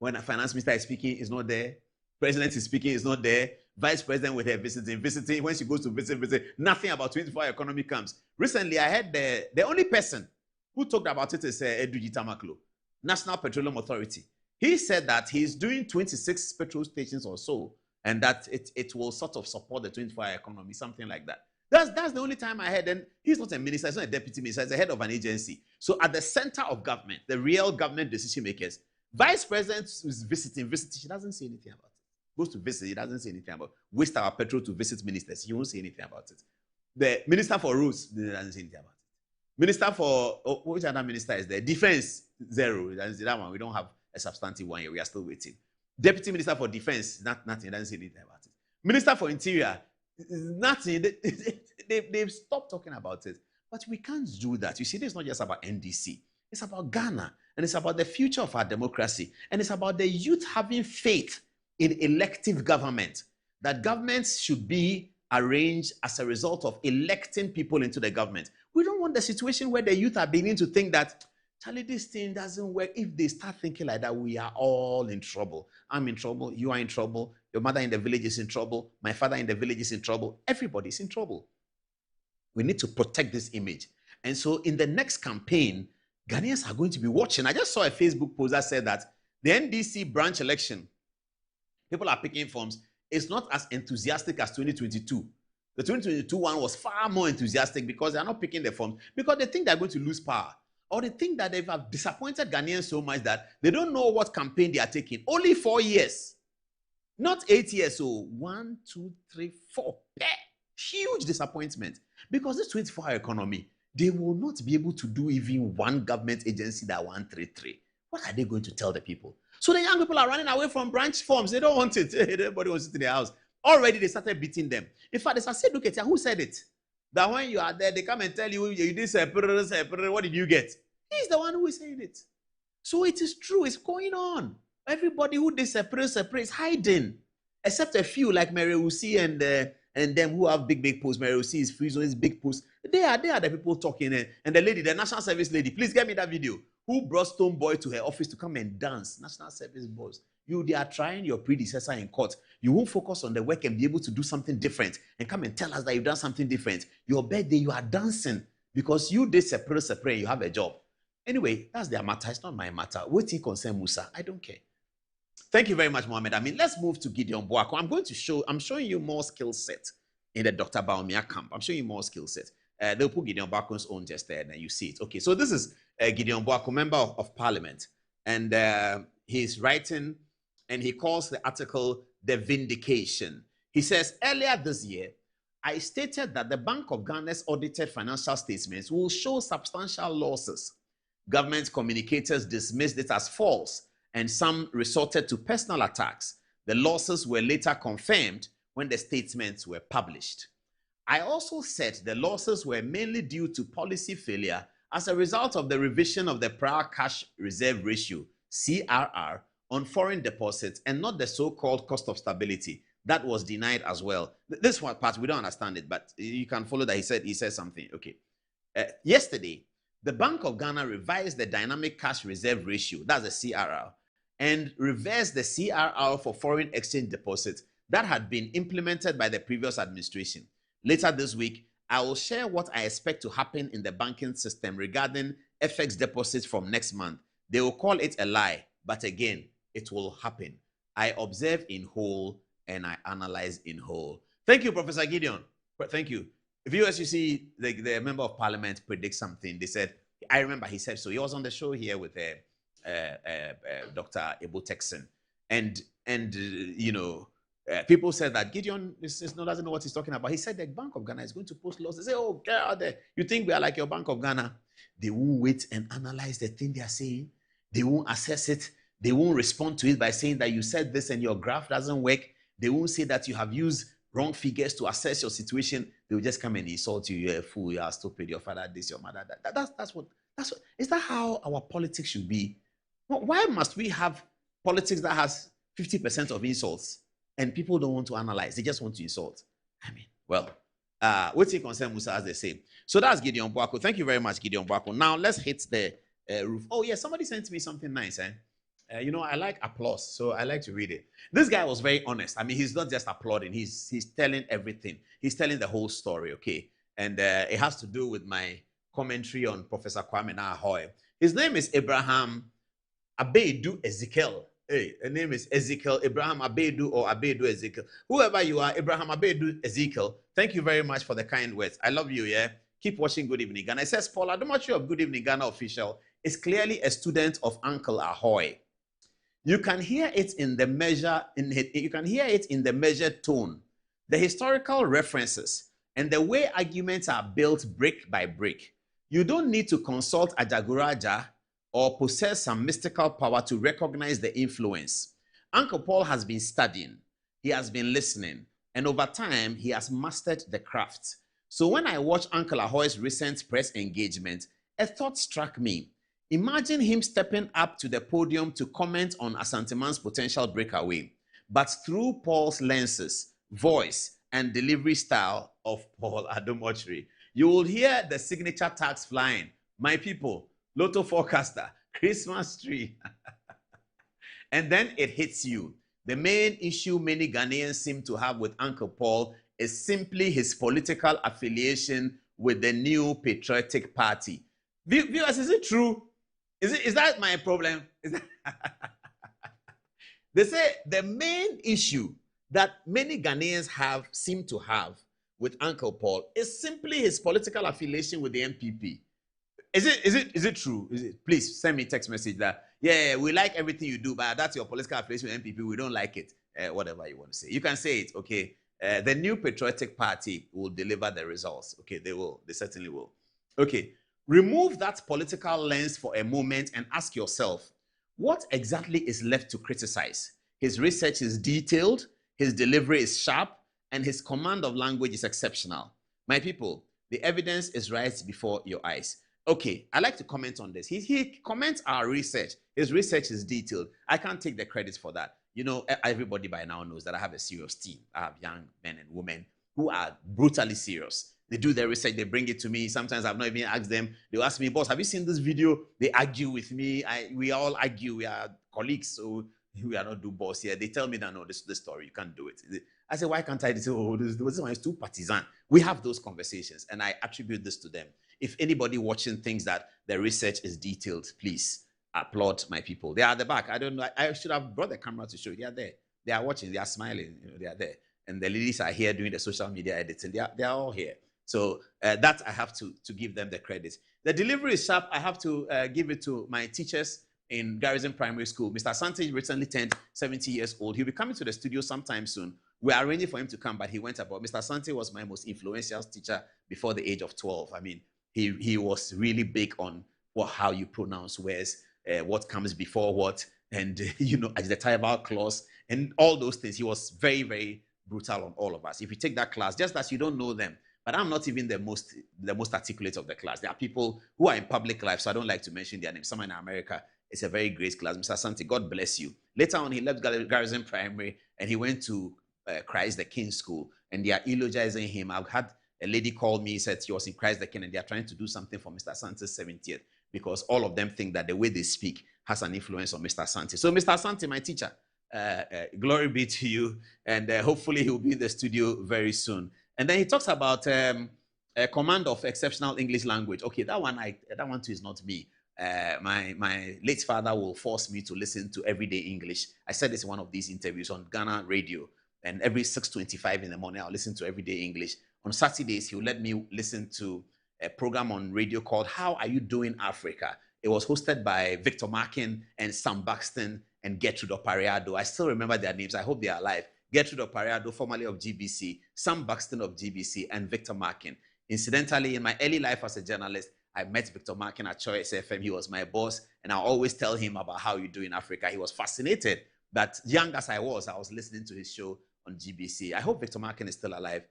S18: When a finance minister is speaking, it's not there. President is speaking, it's not there. vice president with her visiting. When she goes to visit, nothing about 24-hour economy comes. Recently, I heard the only person who talked about it is Eduji Tamaklo, National Petroleum Authority. He said that he's doing 26 petrol stations or so, and that it will sort of support the 24-hour economy, something like that. That's the only time I heard. And he's not a minister, he's not a deputy minister, he's the head of an agency. So at the center of government, the real government decision makers, vice president is visiting, she doesn't say anything about it. Goes to visit, he doesn't say anything about it. Waste our petrol to visit ministers, he won't say anything about it. The minister for roads doesn't say anything about it. Minister for, which other minister is there? Defense, zero. That's that one. We don't have a substantive one here. We are still waiting. Deputy Minister for Defense, nothing. Doesn't say anything about it. Minister for Interior, nothing. They've stopped talking about it. But we can't do that. You see, this is not just about NDC. It's about Ghana. And it's about the future of our democracy. And it's about the youth having faith in elective government. That governments should be arranged as a result of electing people into the government. We don't want the situation where the youth are beginning to think that, Charlie, this thing doesn't work. If they start thinking like that, we are all in trouble. I'm in trouble. You are in trouble. Your mother in the village is in trouble. My father in the village is in trouble. Everybody's in trouble. We need to protect this image. And so in the next campaign, Ghanaians are going to be watching. I just saw a Facebook post that said that the NDC branch election, people are picking forms. It's not as enthusiastic as 2022. The 2022 one was far more enthusiastic because they are not picking the forms because they think they're going to lose power. Or they think that they have disappointed Ghanaians so much that they don't know what campaign they are taking. Only 4 years. Not 8 years. So 1, 2, 3, 4. Huge disappointment. Because this 24-hour economy, they will not be able to do even one government agency that 133. What are they going to tell the people? So the young people are running away from branch forms. They don't want it. Everybody wants it in their house. Already they started beating them. In fact, there's a said, look at who said it? That when you are there, they come and tell you, you did separate, what did you get? He's the one who is saying it. So it is true, it's going on. Everybody who did separate is hiding. Except a few like Mary Usi and them who have big posts. Mary Usi is free on his big posts. They are the people talking. And the lady, the National Service lady, please get me that video. Who brought Stone Boy to her office to come and dance? National Service boss. They are trying your predecessor in court. You won't focus on the work and be able to do something different and come and tell us that you've done something different. Your birthday, you are dancing because you did separate, you have a job. Anyway, that's their matter. It's not my matter. What he concern Musa? I don't care. Thank you very much, Mohammed. I mean, let's move to Gideon Boako. I'm showing you more skill set in the Dr. Baumia camp. I'm showing you more skill set. They'll put Gideon Boako's own just there and then you see it. Okay, so this is Gideon Boako, member of Parliament. And he's writing and he calls the article The Vindication. He says, earlier this year, I stated that the Bank of Ghana's audited financial statements will show substantial losses. Government communicators dismissed it as false, and some resorted to personal attacks. The losses were later confirmed when the statements were published. I also said the losses were mainly due to policy failure as a result of the revision of the prior cash reserve ratio, CRR, on foreign deposits and not the so-called cost of stability. That was denied as well. This one part, we don't understand it, but you can follow that. He said something. Okay. Yesterday, the Bank of Ghana revised the dynamic cash reserve ratio, that's the CRR, and reversed the CRR for foreign exchange deposits that had been implemented by the previous administration. Later this week, I will share what I expect to happen in the banking system regarding FX deposits from next month. They will call it a lie, but again, it will happen. I observe in whole and I analyze in whole. Thank you, Professor Gideon. Thank you. Viewers, you see, the member of parliament predicts something. They said, I remember he said so. He was on the show here with Dr. Ebo Texan. And you know, people said that Gideon doesn't know what he's talking about. He said the Bank of Ghana is going to post losses. They say, oh, get out there. You think we are like your Bank of Ghana? They won't wait and analyze the thing they are saying. They won't assess it. They won't respond to it by saying that you said this and your graph doesn't work. They won't say that you have used wrong figures to assess your situation. They will just come and insult you. You're a fool. You are stupid. Your father this, your mother that. That's what. Is that how our politics should be? Why must we have politics that has 50% of insults and people don't want to analyze? They just want to insult. I mean, well, what's your concern, Musa, as they say. So that's Gideon Boako. Thank you very much, Gideon Boako. Now let's hit the roof. Oh, yeah, somebody sent me something nice. You know, I like applause, so I like to read it. This guy was very honest. I mean, he's not just applauding, he's telling everything. He's telling the whole story, okay? And it has to do with my commentary on Professor Kwame Nkrumah. His name is Abraham Abedu Ezekiel. Hey, the name is Ezekiel Abraham Abedu or Abedu Ezekiel. Whoever you are, Abraham Abedu Ezekiel, thank you very much for the kind words. I love you, yeah? Keep watching Good Evening Ghana. It says, Paul Adomachi of Good Evening Ghana official is clearly a student of Uncle Ahoy. You can hear it in the measured tone, the historical references, and the way arguments are built brick by brick. You don't need to consult Ajaguraja or possess some mystical power to recognize the influence. Uncle Paul has been studying, he has been listening, and over time, he has mastered the craft. So when I watched Uncle Ahoy's recent press engagement, a thought struck me. Imagine him stepping up to the podium to comment on Asanteman's potential breakaway, but through Paul's lenses, voice, and delivery style of Paul Adomochri. You will hear the signature tags flying. My people, Lotto forecaster, Christmas tree. And then it hits you. The main issue many Ghanaians seem to have with Uncle Paul is simply his political affiliation with the New Patriotic Party. Viewers, is it true? Is that my problem? They say the main issue that many Ghanaians seem to have with Uncle Paul is simply his political affiliation with the NPP. Is it true? Please send me a text message that, yeah, we like everything you do, but that's your political affiliation with NPP. We don't like it. Whatever you want to say. You can say it, okay? The New Patriotic Party will deliver the results. Okay, they will. They certainly will. Okay. Remove that political lens for a moment and ask yourself, what exactly is left to criticize? His research is detailed, his delivery is sharp, and his command of language is exceptional. My people, the evidence is right before your eyes. Okay, I like to comment on this. He comments our research. His research is detailed. I can't take the credit for that. You know, everybody by now knows that I have a serious team. I have young men and women who are brutally serious. They do their research, they bring it to me. Sometimes I've not even asked them. They'll ask me, boss, have you seen this video? They argue with me. We all argue. We are colleagues, so we are not do boss here. They tell me that, no, this is the story. You can't do it. I say, why can't I? They say, oh, this one is too partisan. We have those conversations, and I attribute this to them. If anybody watching thinks that the research is detailed, please applaud my people. They are at the back. I don't know. I should have brought the camera to show you. They are there. They are watching. They are smiling. You know, they are there. And the ladies are here doing the social media editing. They are all here. So that I have to give them the credit. The delivery is sharp. I have to give it to my teachers in Garrison Primary School. Mr. Sante recently turned 70 years old. He'll be coming to the studio sometime soon. We're arranging for him to come, but he went abroad. Mr. Sante was my most influential teacher before the age of 12. I mean, he was really big on how you pronounce words, what comes before what, and you know, adjectival clause, and all those things. He was very, very brutal on all of us. If you take that class, just as you don't know them, but I'm not even the most articulate of the class. There are people who are in public life, so I don't like to mention their names. Someone in America, it's a very great class. Mr. Sante, God bless you. Later on, he left Garrison Primary and he went to Christ the King School, and they are eulogizing him. I've had a lady call me, said she was in Christ the King, and they are trying to do something for Mr. Sante's 70th because all of them think that the way they speak has an influence on Mr. Sante. So, Mr. Sante, my teacher, glory be to you, and hopefully he'll be in the studio very soon. And then he talks about a command of exceptional English language. Okay, that one too is not me. My late father will force me to listen to Everyday English. I said this in one of these interviews on Ghana radio, and every 6:25 in the morning, I'll listen to Everyday English. On Saturdays, he'll let me listen to a program on radio called How Are You Doing, Africa? It was hosted by Victor Markin and Sam Buxton and Gertrude Opariado. I still remember their names. I hope they are alive. Gertrude Opariado, formerly of GBC, Sam Buxton of GBC, and Victor Markin. Incidentally, in my early life as a journalist, I met Victor Markin at Choice FM. He was my boss, and I always tell him about how you do in Africa. He was fascinated. But young as I was listening to his show on GBC. I hope Victor Markin is still alive.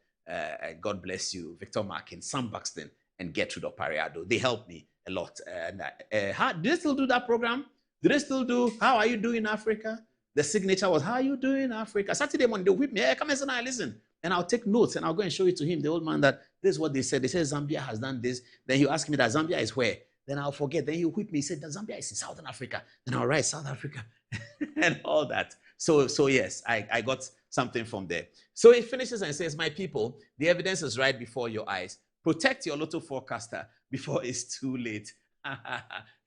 S18: God bless you, Victor Markin, Sam Buxton, and Gertrude Opariado. They helped me a lot. Do they still do that program? Do they still do How Are You Doing in Africa? The signature was, how are you doing in Africa? Saturday morning, they'll whip me. Hey, come and listen. And I'll take notes and I'll go and show it to him, the old man, that this is what they said. They said Zambia has done this. Then he'll ask me that Zambia is where? Then I'll forget. Then he'll whip me. He said that Zambia is in Southern Africa. Then I'll write South Africa. and all that. So yes, I got something from there. So it finishes and says, my people, the evidence is right before your eyes. Protect your lotto forecaster before it's too late.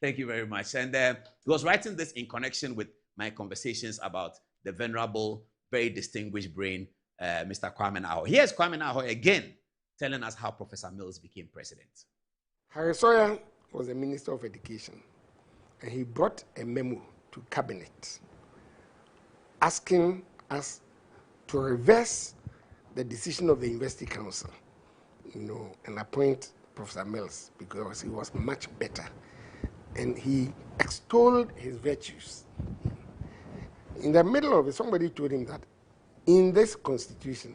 S18: Thank you very much. And he was writing this in connection with my conversations about the venerable, very distinguished brain, Mr. Kwame Nkrumah. Here's Kwame Nkrumah again, telling us how Professor Mills became president.
S2: Harry Sawyer was the Minister of Education, and he brought a memo to Cabinet asking us to reverse the decision of the University Council, and appoint Professor Mills because he was much better. And he extolled his virtues. In the middle of it, somebody told him that in this constitution,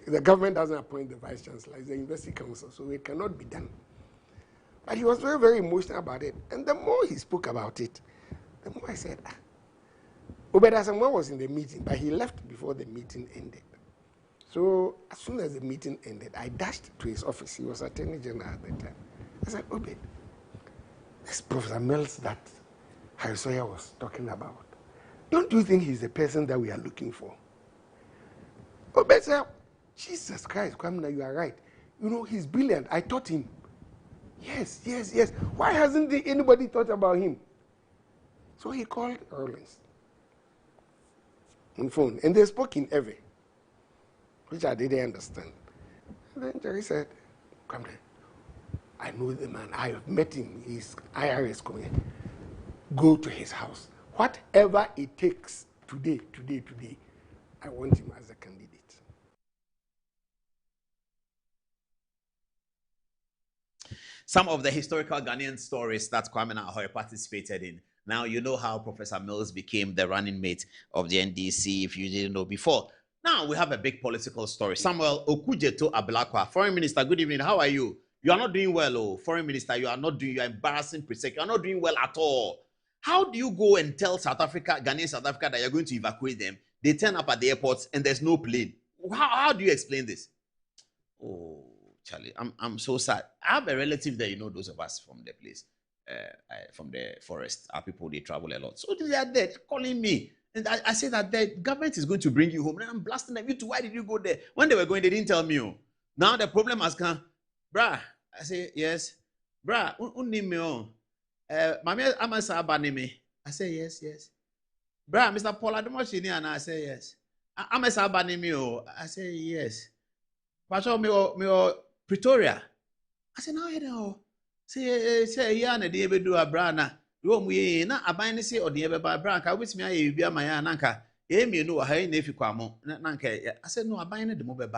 S2: the government doesn't appoint the vice chancellor, it's the University Council, so it cannot be done. But he was very, very emotional about it. And the more he spoke about it, the more I said, Obedasamwa was in the meeting, but he left before the meeting ended. So as soon as the meeting ended, I dashed to his office. He was Attorney General at the time. I said, Obed, this Professor Mills that Harry Sawyer was talking about, don't you think he's the person that we are looking for? Obed said, Jesus Christ, Kwamina, you are right. He's brilliant. I taught him. Yes. Why hasn't anybody thought about him? So he called Rollins on phone, and they spoke in Ewe, which I didn't understand. And then Jerry said, come there. I know the man. I have met him. His IRS coming. Go to his house. Whatever it takes today, I want him as a candidate.
S18: Some of the historical Ghanaian stories that Kwame Nkrumah participated in. Now you know how Professor Mills became the running mate of the NDC, if you didn't know before. Now we have a big political story. Samuel Okujeto Ablakwa, Foreign Minister, good evening. How are you? You are not doing well, oh. Foreign Minister, you are embarrassing Presec. You are not doing well at all. How do you go and tell Ghanaian South Africa that you're going to evacuate them? They turn up at the airports and there's no plane. How do you explain this? Oh, Charlie, I'm so sad. I have a relative there, those of us from the place, from the forest, our people, they travel a lot. So they are there calling me. And I say that the government is going to bring you home. And I'm blasting them. Why did you go there? When they were going, they didn't tell me. Oh. Now the problem has come. Brah, I say, yes. Brah, Mami Amasa Banime. I say, yes. Brah, Mr. Paul Ademoshini, and I say, yes. Amasa Banime. I say, yes. Pacho, me Pretoria. I say, no. Say, yeah, and the do a brana. You na abine say or the ever by branca, which me I be my ananka. You know, hey, nephew Quamo. Nanka. I said, no, abine the mobile.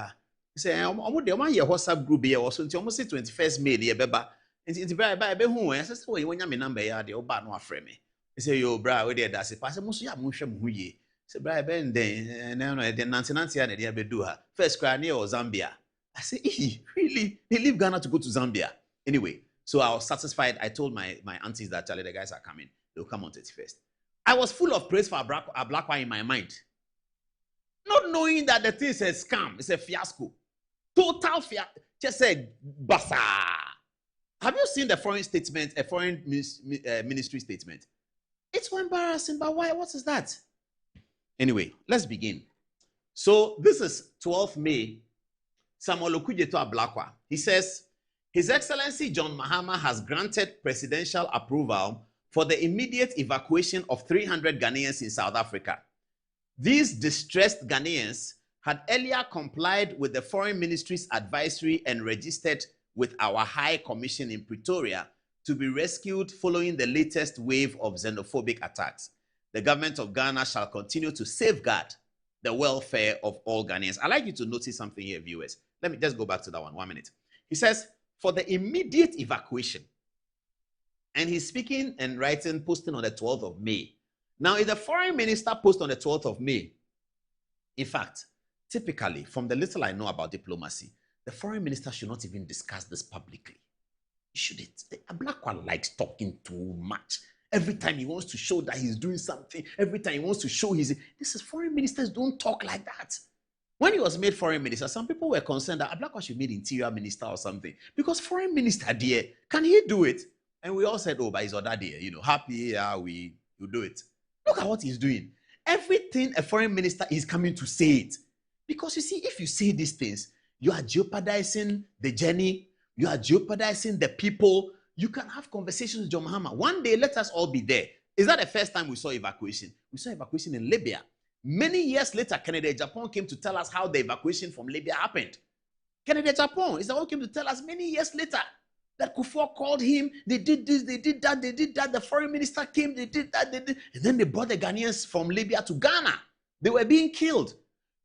S18: Say, I'm the one your WhatsApp group here was until almost 21st May, the beba. And it's very by who I said, when you're number, the old bar no frame me. He say, yo, bra, we did that's a pass. Most ya musham huye. Say, bra, ben, then, the Nancy and the ever do her. First cry near or Zambia. I say, really? They leave Ghana to go to Zambia. Anyway. So I was satisfied. I told my aunties that, Charlie, the guys are coming. They'll come on 31st. I was full of praise for a black one in my mind. Not knowing that the thing is a scam. It's a fiasco. Total fiasco. Just a bazaar. Have you seen the foreign statement, a foreign ministry statement? It's so embarrassing, but why? What is that? Anyway, let's begin. So this is 12th May. Samuel Okujeto Ablakwa. He says, His Excellency John Mahama has granted presidential approval for the immediate evacuation of 300 Ghanaians in South Africa. These distressed Ghanaians had earlier complied with the Foreign Ministry's advisory and registered with our High Commission in Pretoria to be rescued following the latest wave of xenophobic attacks. The government of Ghana shall continue to safeguard the welfare of all Ghanaians. I'd like you to notice something here, viewers. Let me just go back to that one minute. He says, for the immediate evacuation. And he's speaking and writing, posting on the 12th of May. Now, if the foreign minister posts on the 12th of May, in fact, typically, from the little I know about diplomacy, the foreign minister should not even discuss this publicly. He shouldn't. A black one likes talking too much. Every time he wants to show that he's doing something, every time he wants to show this is foreign ministers don't talk like that. When he was made foreign minister, some people were concerned that Ablakwa should be made interior minister or something. Because foreign minister, dear, can he do it? And we all said, oh, but he's other dear, happy, you do it. Look at what he's doing. Everything a foreign minister is coming to say it. Because you see, if you say these things, you are jeopardizing the journey. You are jeopardizing the people. You can have conversations with John Mahama. One day, let us all be there. Is that the first time we saw evacuation? We saw evacuation in Libya. Many years later, Canada, Japan came to tell us how the evacuation from Libya happened. Canada, Japan is the one came to tell us many years later that Kufuor called him. They did this, they did that, they did that. The foreign minister came, they did that, they did. And then they brought the Ghanaians from Libya to Ghana. They were being killed.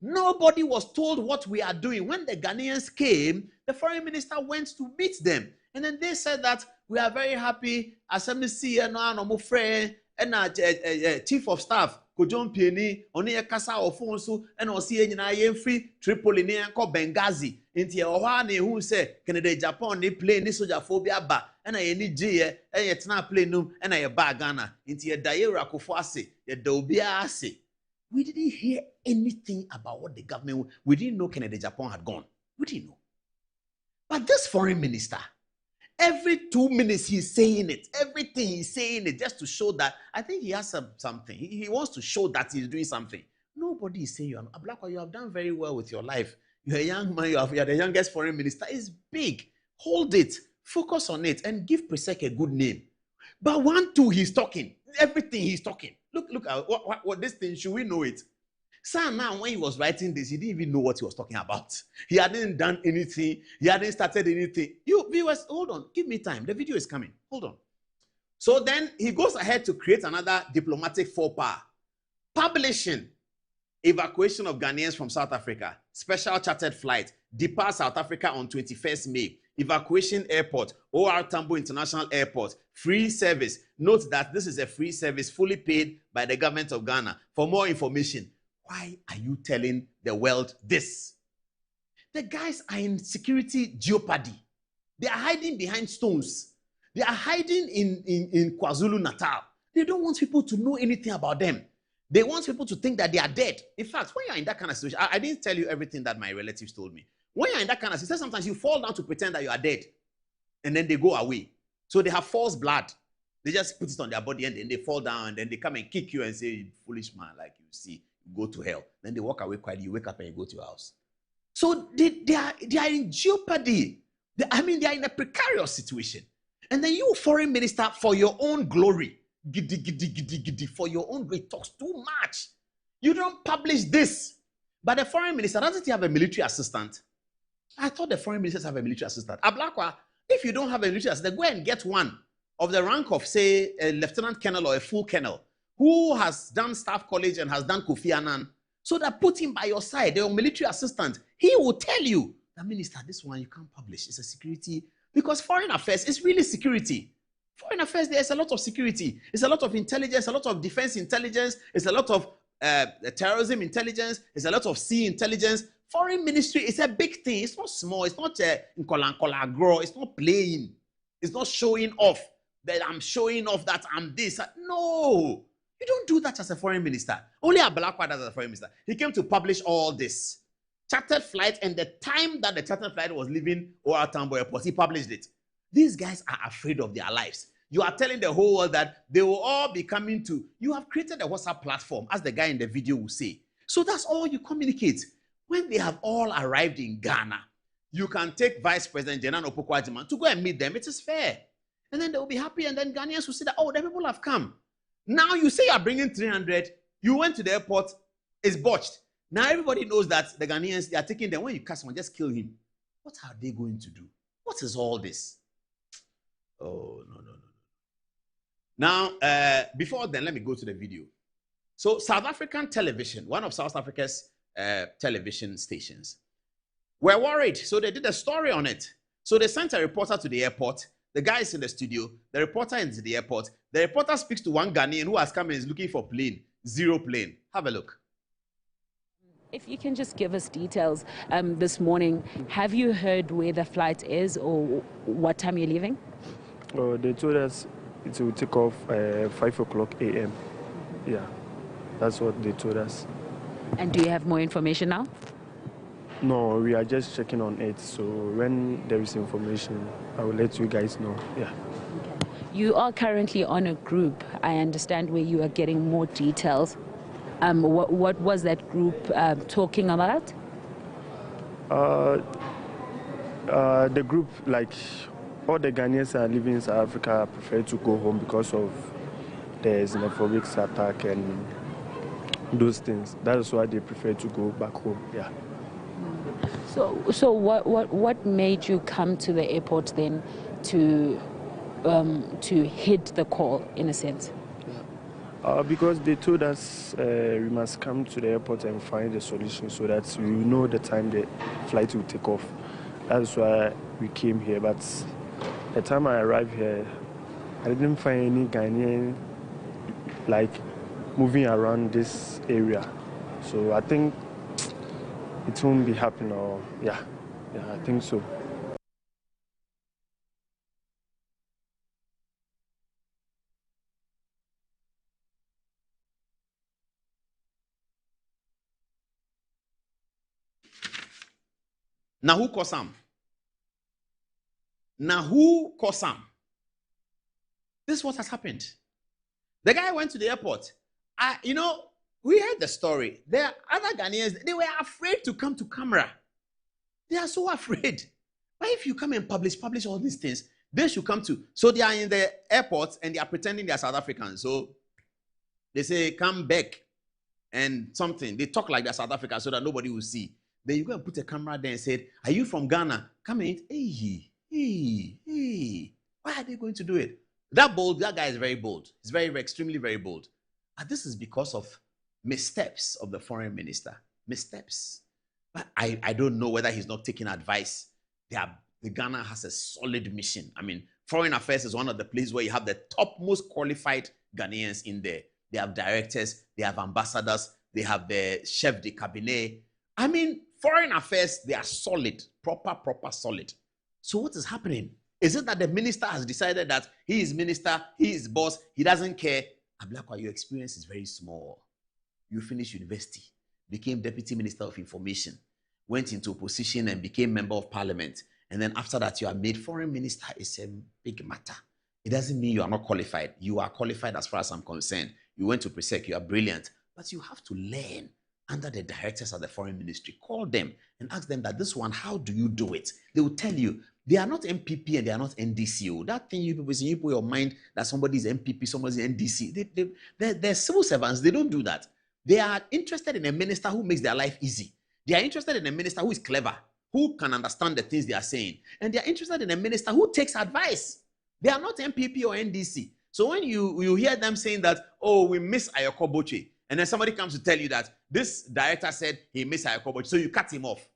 S18: Nobody was told what we are doing. When the Ghanaians came, the foreign minister went to meet them. And then they said that we are very happy. As MC and friend and chief of staff, Kojon Pieni, only a Casa Ofonso, and Osi free Tripoli near Benghazi. Into Ohane who say, Canada, Japan, they play ni soja phobia ba, and I need J, and it's not play num, and I bagana. Into a Daira Kofuase, a Dobia se. We didn't hear anything about what the government, we didn't know Canada, Japan had gone. We didn't know. But this foreign minister, every 2 minutes he's saying it, everything he's saying it just to show that, I think he has something. He wants to show that he's doing something. Nobody is saying, Ablakwa, you have done very well with your life. You're a young man, you are the youngest foreign minister. It's big. Hold it, focus on it, and give Presec a good name. But 1, 2, he's talking. Everything he's talking. Look at what this thing, should we know it? So now, when he was writing this, he didn't even know what he was talking about. He hadn't done anything. He hadn't started anything. You viewers, hold on. Give me time. The video is coming. Hold on. So then he goes ahead to create another diplomatic faux pas. Publishing evacuation of Ghanaians from South Africa. Special chartered flight. Depart South Africa on 21st May. Evacuation airport. OR Tambo International Airport. Free service. Note that this is a free service fully paid by the government of Ghana. For more information, why are you telling the world this? The guys are in security jeopardy. They are hiding behind stones. They are hiding in KwaZulu-Natal. They don't want people to know anything about them. They want people to think that they are dead. In fact, when you're in that kind of situation, I didn't tell you everything that my relatives told me. When you're in that kind of situation, sometimes you fall down to pretend that you are dead. And then they go away. So they have false blood. They just put it on their body and then they fall down and then they come and kick you and say, foolish man, like you see, you go to hell. Then they walk away quietly, you wake up and you go to your house. So they are in jeopardy. They are in a precarious situation. And then you, foreign minister, for your own glory, for your own glory, talks too much. You don't publish this. But the foreign minister, doesn't he have a military assistant? I thought the foreign ministers have a military assistant. Ablakwa, if you don't have a military assistant, go and get one of the rank of, say, a lieutenant colonel or a full colonel who has done staff college and has done Kofi Annan. So that put him by your side, your military assistant. He will tell you, the minister, this one you can't publish. It's a security. Because foreign affairs is really security. Foreign affairs, there's a lot of security. It's a lot of intelligence, a lot of defense intelligence. It's a lot of terrorism intelligence. It's a lot of sea intelligence. Foreign ministry is a big thing. It's not small. It's not grow. It's not playing. It's not showing off that I'm showing off that I'm this. No. You don't do that as a foreign minister. Only Ablakwa does as a foreign minister. He came to publish all this. Chartered flight, and the time that the chartered flight was leaving OR Tambo Airport, he published it. These guys are afraid of their lives. You are telling the whole world that they will all be coming to. You have created a WhatsApp platform, as the guy in the video will say. So that's all you communicate. When they have all arrived in Ghana, you can take Vice President Jenan Opoku-Agyeman to go and meet them. It is fair. And then they will be happy, and then Ghanaians will say that, oh, the people have come. Now you say you are bringing 300. You went to the airport. It's botched. Now everybody knows that the Ghanaians, they are taking them. When you catch someone, just kill him. What are they going to do? What is all this? Oh, no. Now, before then, let me go to the video. So South African television, one of South Africa's television stations, were worried. So they did a story on it. So they sent a reporter to the airport. The guy is in the studio. The reporter is in the airport. The reporter speaks to one Ghanaian who has come and is looking for plane. Zero plane. Have a look.
S3: If you can just give us details this morning, have you heard where the flight is or what time you're leaving?
S4: Oh, they told us it will take off 5 o'clock a.m. Yeah, that's what they told us.
S3: And do you have more information now?
S4: No, we are just checking on it. So when there is information, I will let you guys know. Yeah.
S3: Okay. You are currently on a group, I understand, where you are getting more details. What was that group talking about?
S4: The group, like all the Ghanaians are living in South Africa, prefer to go home because of the xenophobic attack and those things. That is why they prefer to go back home. Yeah.
S3: So what made you come to the airport then to heed the call, in a sense?
S4: Because they told us we must come to the airport and find a solution so that we know the time the flight will take off. That's why we came here. But the time I arrived here, I didn't find any Ghanaian like moving around this area. So I think it won't be happening. Or yeah, I think so.
S18: Now who caused some? Now who caused some? This is what has happened. The guy went to the airport. We heard the story. There are other Ghanaians, they were afraid to come to camera. They are so afraid. But if you come and publish all these things, they should come to. So they are in the airport and they are pretending they are South Africans. So they say, come back and something. They talk like they're South Africans so that nobody will see. Then you go and put a camera there and say, are you from Ghana? Come in. Hey. Why are they going to do it? That guy is very bold. He's very, extremely, very bold. And this is because of missteps of the foreign minister. Missteps. But I don't know whether he's not taking advice. The Ghana has a solid mission. I mean, foreign affairs is one of the places where you have the top most qualified Ghanaians in there. They have directors, they have ambassadors, they have the chef de cabinet. I mean, foreign affairs, they are solid, proper solid. So what is happening? Is it that the minister has decided that he is minister, he is boss, he doesn't care? Ablakwa, your experience is very small. You finished university, became deputy minister of information, went into opposition and became member of parliament. And then after that, you are made foreign minister. It's a big matter. It doesn't mean you are not qualified. You are qualified as far as I'm concerned. You went to PRESEC, you are brilliant. But you have to learn under the directors of the foreign ministry. Call them and ask them that this one, how do you do it? They will tell you. They are not MPP and they are not NDC. That thing you people say, you put your mind that somebody is MPP, somebody is NDC. They're civil servants. They don't do that. They are interested in a minister who makes their life easy. They are interested in a minister who is clever, who can understand the things they are saying. And they are interested in a minister who takes advice. They are not MPP or NDC. So when you hear them saying that, oh, we miss Ayoko Boche, and then somebody comes to tell you that this director said he missed Ayoko Boche, so you cut him off.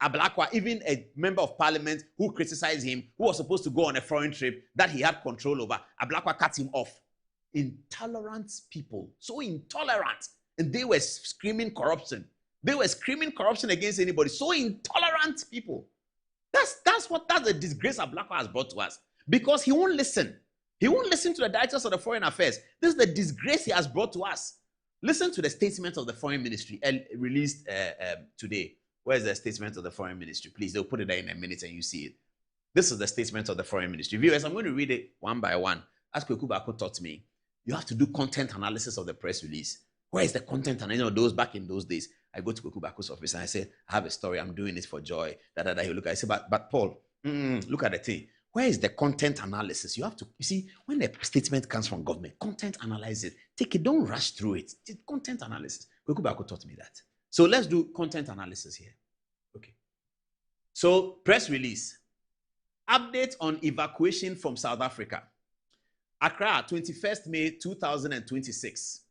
S18: Ablakwa, even a member of parliament who criticized him, who was supposed to go on a foreign trip that he had control over, Ablakwa cut him off. Intolerant people, so intolerant. And they were screaming corruption. They were screaming corruption against anybody. So intolerant people. That's the disgrace Ablakwa has brought to us. Because he won't listen. He won't listen to the directors of the foreign affairs. This is the disgrace he has brought to us. Listen to the statement of the foreign ministry released today. Where's the statement of the foreign ministry? Please, they'll put it there in a minute and you see it. This is the statement of the foreign ministry. Viewers, I'm going to read it one by one. As Kweku Bako taught me, you have to do content analysis of the press release. Where is the content? And those back in those days, I go to Kweku Bako's office and I say, I have a story, I'm doing it for joy. He look at it, I say, but Paul, look at the thing. Where is the content analysis? You have to, you see, when a statement comes from government, content analyze it. Take it, don't rush through it. Content analysis. Kweku Bako taught me that. So let's do content analysis here. Okay. So press release. Update on evacuation from South Africa. Accra, 21st May 2026.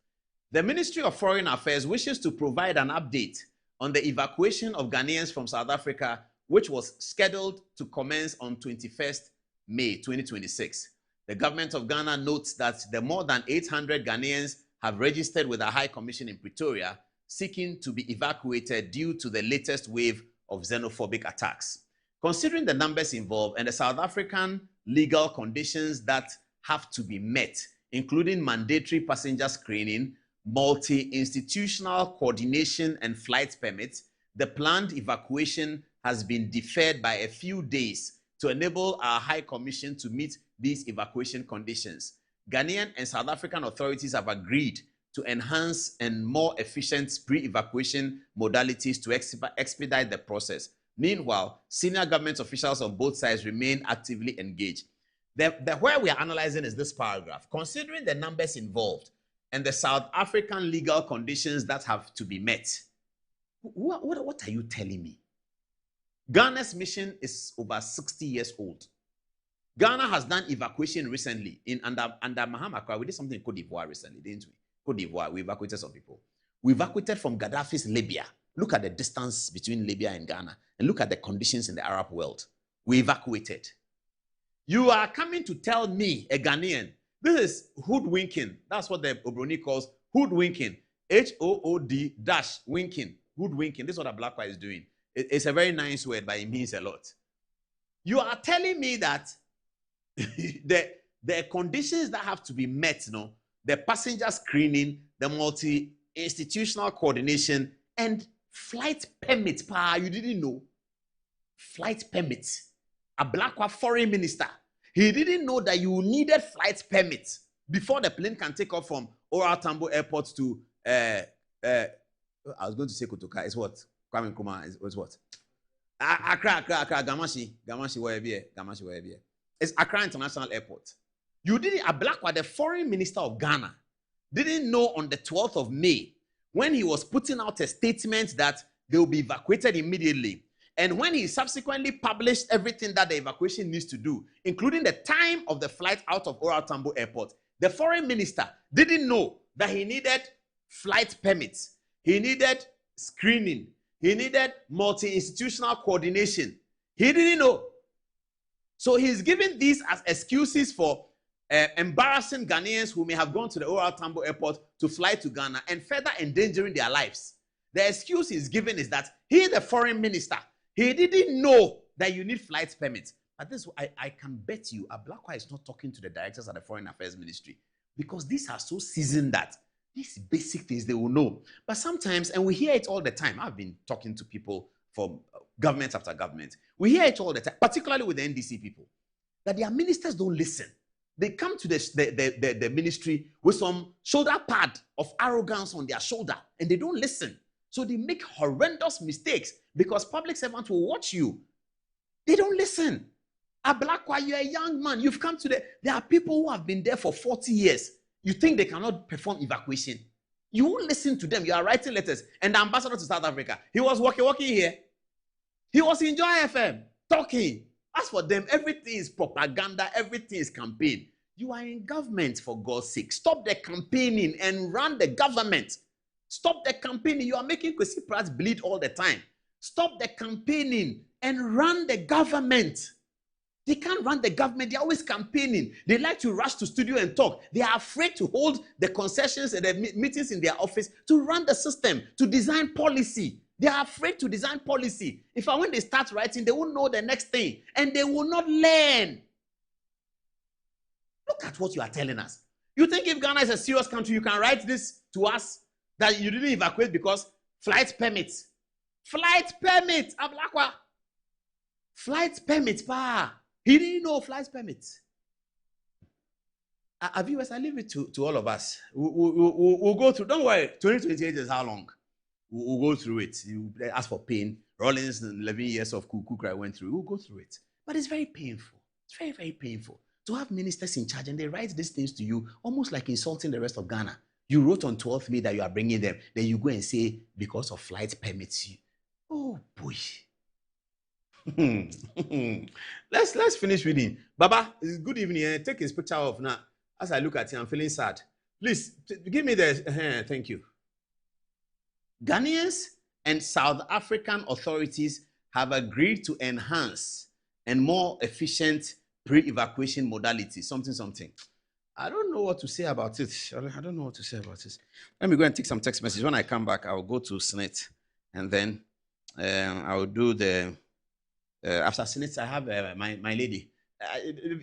S18: The Ministry of Foreign Affairs wishes to provide an update on the evacuation of Ghanaians from South Africa, which was scheduled to commence on 21st May 2026. The government of Ghana notes that the more than 800 Ghanaians have registered with the High Commission in Pretoria seeking to be evacuated due to the latest wave of xenophobic attacks. Considering the numbers involved and the South African legal conditions that have to be met, including mandatory passenger screening, multi-institutional coordination and flight permits, the planned evacuation has been deferred by a few days to enable our High Commission to meet these evacuation conditions. Ghanaian and South African authorities have agreed to enhance and more efficient pre-evacuation modalities to expedite the process. Meanwhile, senior government officials on both sides remain actively engaged. Where we are analyzing is this paragraph. Considering the numbers involved and the South African legal conditions that have to be met, what are you telling me? Ghana's mission is over 60 years old. Ghana has done evacuation recently under Mahama Kra. We did something in Cote d'Ivoire recently, didn't we? Cote d'Ivoire, we evacuated some people. We evacuated from Gaddafi's Libya. Look at the distance between Libya and Ghana, and look at the conditions in the Arab world. We evacuated. You are coming to tell me, a Ghanaian, this is hoodwinking. That's what the Obroni calls hoodwinking. H-O-O-D-winking. Hoodwinking. This is what a black guy is doing. It's a very nice word, but it means a lot. You are telling me that the conditions that have to be met, the passenger screening, the multi-institutional coordination, and flight permits. You didn't know. Flight permits. A black foreign minister. He didn't know that you needed flight permits before the plane can take off from Oral Tambo Airport to I was going to say Kotoka. It's what? Kwame Nkrumah is what? Accra, Gamashi, wherever. It's Accra International Airport. You didn't, a black the foreign minister of Ghana, didn't know on the 12th of May when he was putting out a statement that they will be evacuated immediately. And when he subsequently published everything that the evacuation needs to do, including the time of the flight out of Oral Tambo Airport, the foreign minister didn't know that he needed flight permits, he needed screening, he needed multi-institutional coordination. He didn't know. So he's giving these as excuses for embarrassing Ghanaians who may have gone to the Oral Tambo Airport to fly to Ghana and further endangering their lives. The excuse he's given is that he, the foreign minister, he didn't know that you need flight permits. But this, I can bet you, Ablakwa is not talking to the directors at the Foreign Affairs Ministry, because these are so seasoned that these basic things they will know. But sometimes, and we hear it all the time, I've been talking to people from government after government. We hear it all the time, particularly with the NDC people, that their ministers don't listen. They come to the ministry with some shoulder pad of arrogance on their shoulder, and they don't listen. So they make horrendous mistakes because public servants will watch you. They don't listen. Ablakwa, you're a young man. You've come to there are people who have been there for 40 years. You think they cannot perform evacuation. You won't listen to them. You are writing letters. And the ambassador to South Africa, he was walking here. He was in Joy FM, talking. As for them, everything is propaganda. Everything is campaign. You are in government, for God's sake. Stop the campaigning and run the government. Stop the campaigning. You are making Kwesi Pratt bleed all the time. Stop the campaigning and run the government. They can't run the government. They're always campaigning. They like to rush to studio and talk. They are afraid to hold the concessions and the meetings in their office to run the system, to design policy. They are afraid to design policy. When they start writing, they won't know the next thing. And they will not learn. Look at what you are telling us. You think if Ghana is a serious country, you can write this to us that you didn't evacuate because flight permits. Flight permits, Ablakwa. Flight permits, pa. He didn't know flight permits. Viewers, I leave it to all of us. We'll go through. Don't worry, 2028 is how long? We'll go through it. You ask for pain. Rollins, 11 years of Kukukra went through. We'll go through it. But it's very painful. It's very, very painful to have ministers in charge and they write these things to you almost like insulting the rest of Ghana. You wrote on 12th May that you are bringing them. Then you go and say, because of flight permits. Oh, boy. Let's finish reading. Baba, good evening. Take his picture off now. As I look at you, I'm feeling sad. Please, give me the... thank you. Ghanaians and South African authorities have agreed to enhance and more efficient pre-evacuation modalities. Something. I don't know what to say about it. I don't know what to say about it. Let me go and take some text messages. When I come back, I'll go to SSNIT. And then I'll do the... after SSNIT, I have my lady.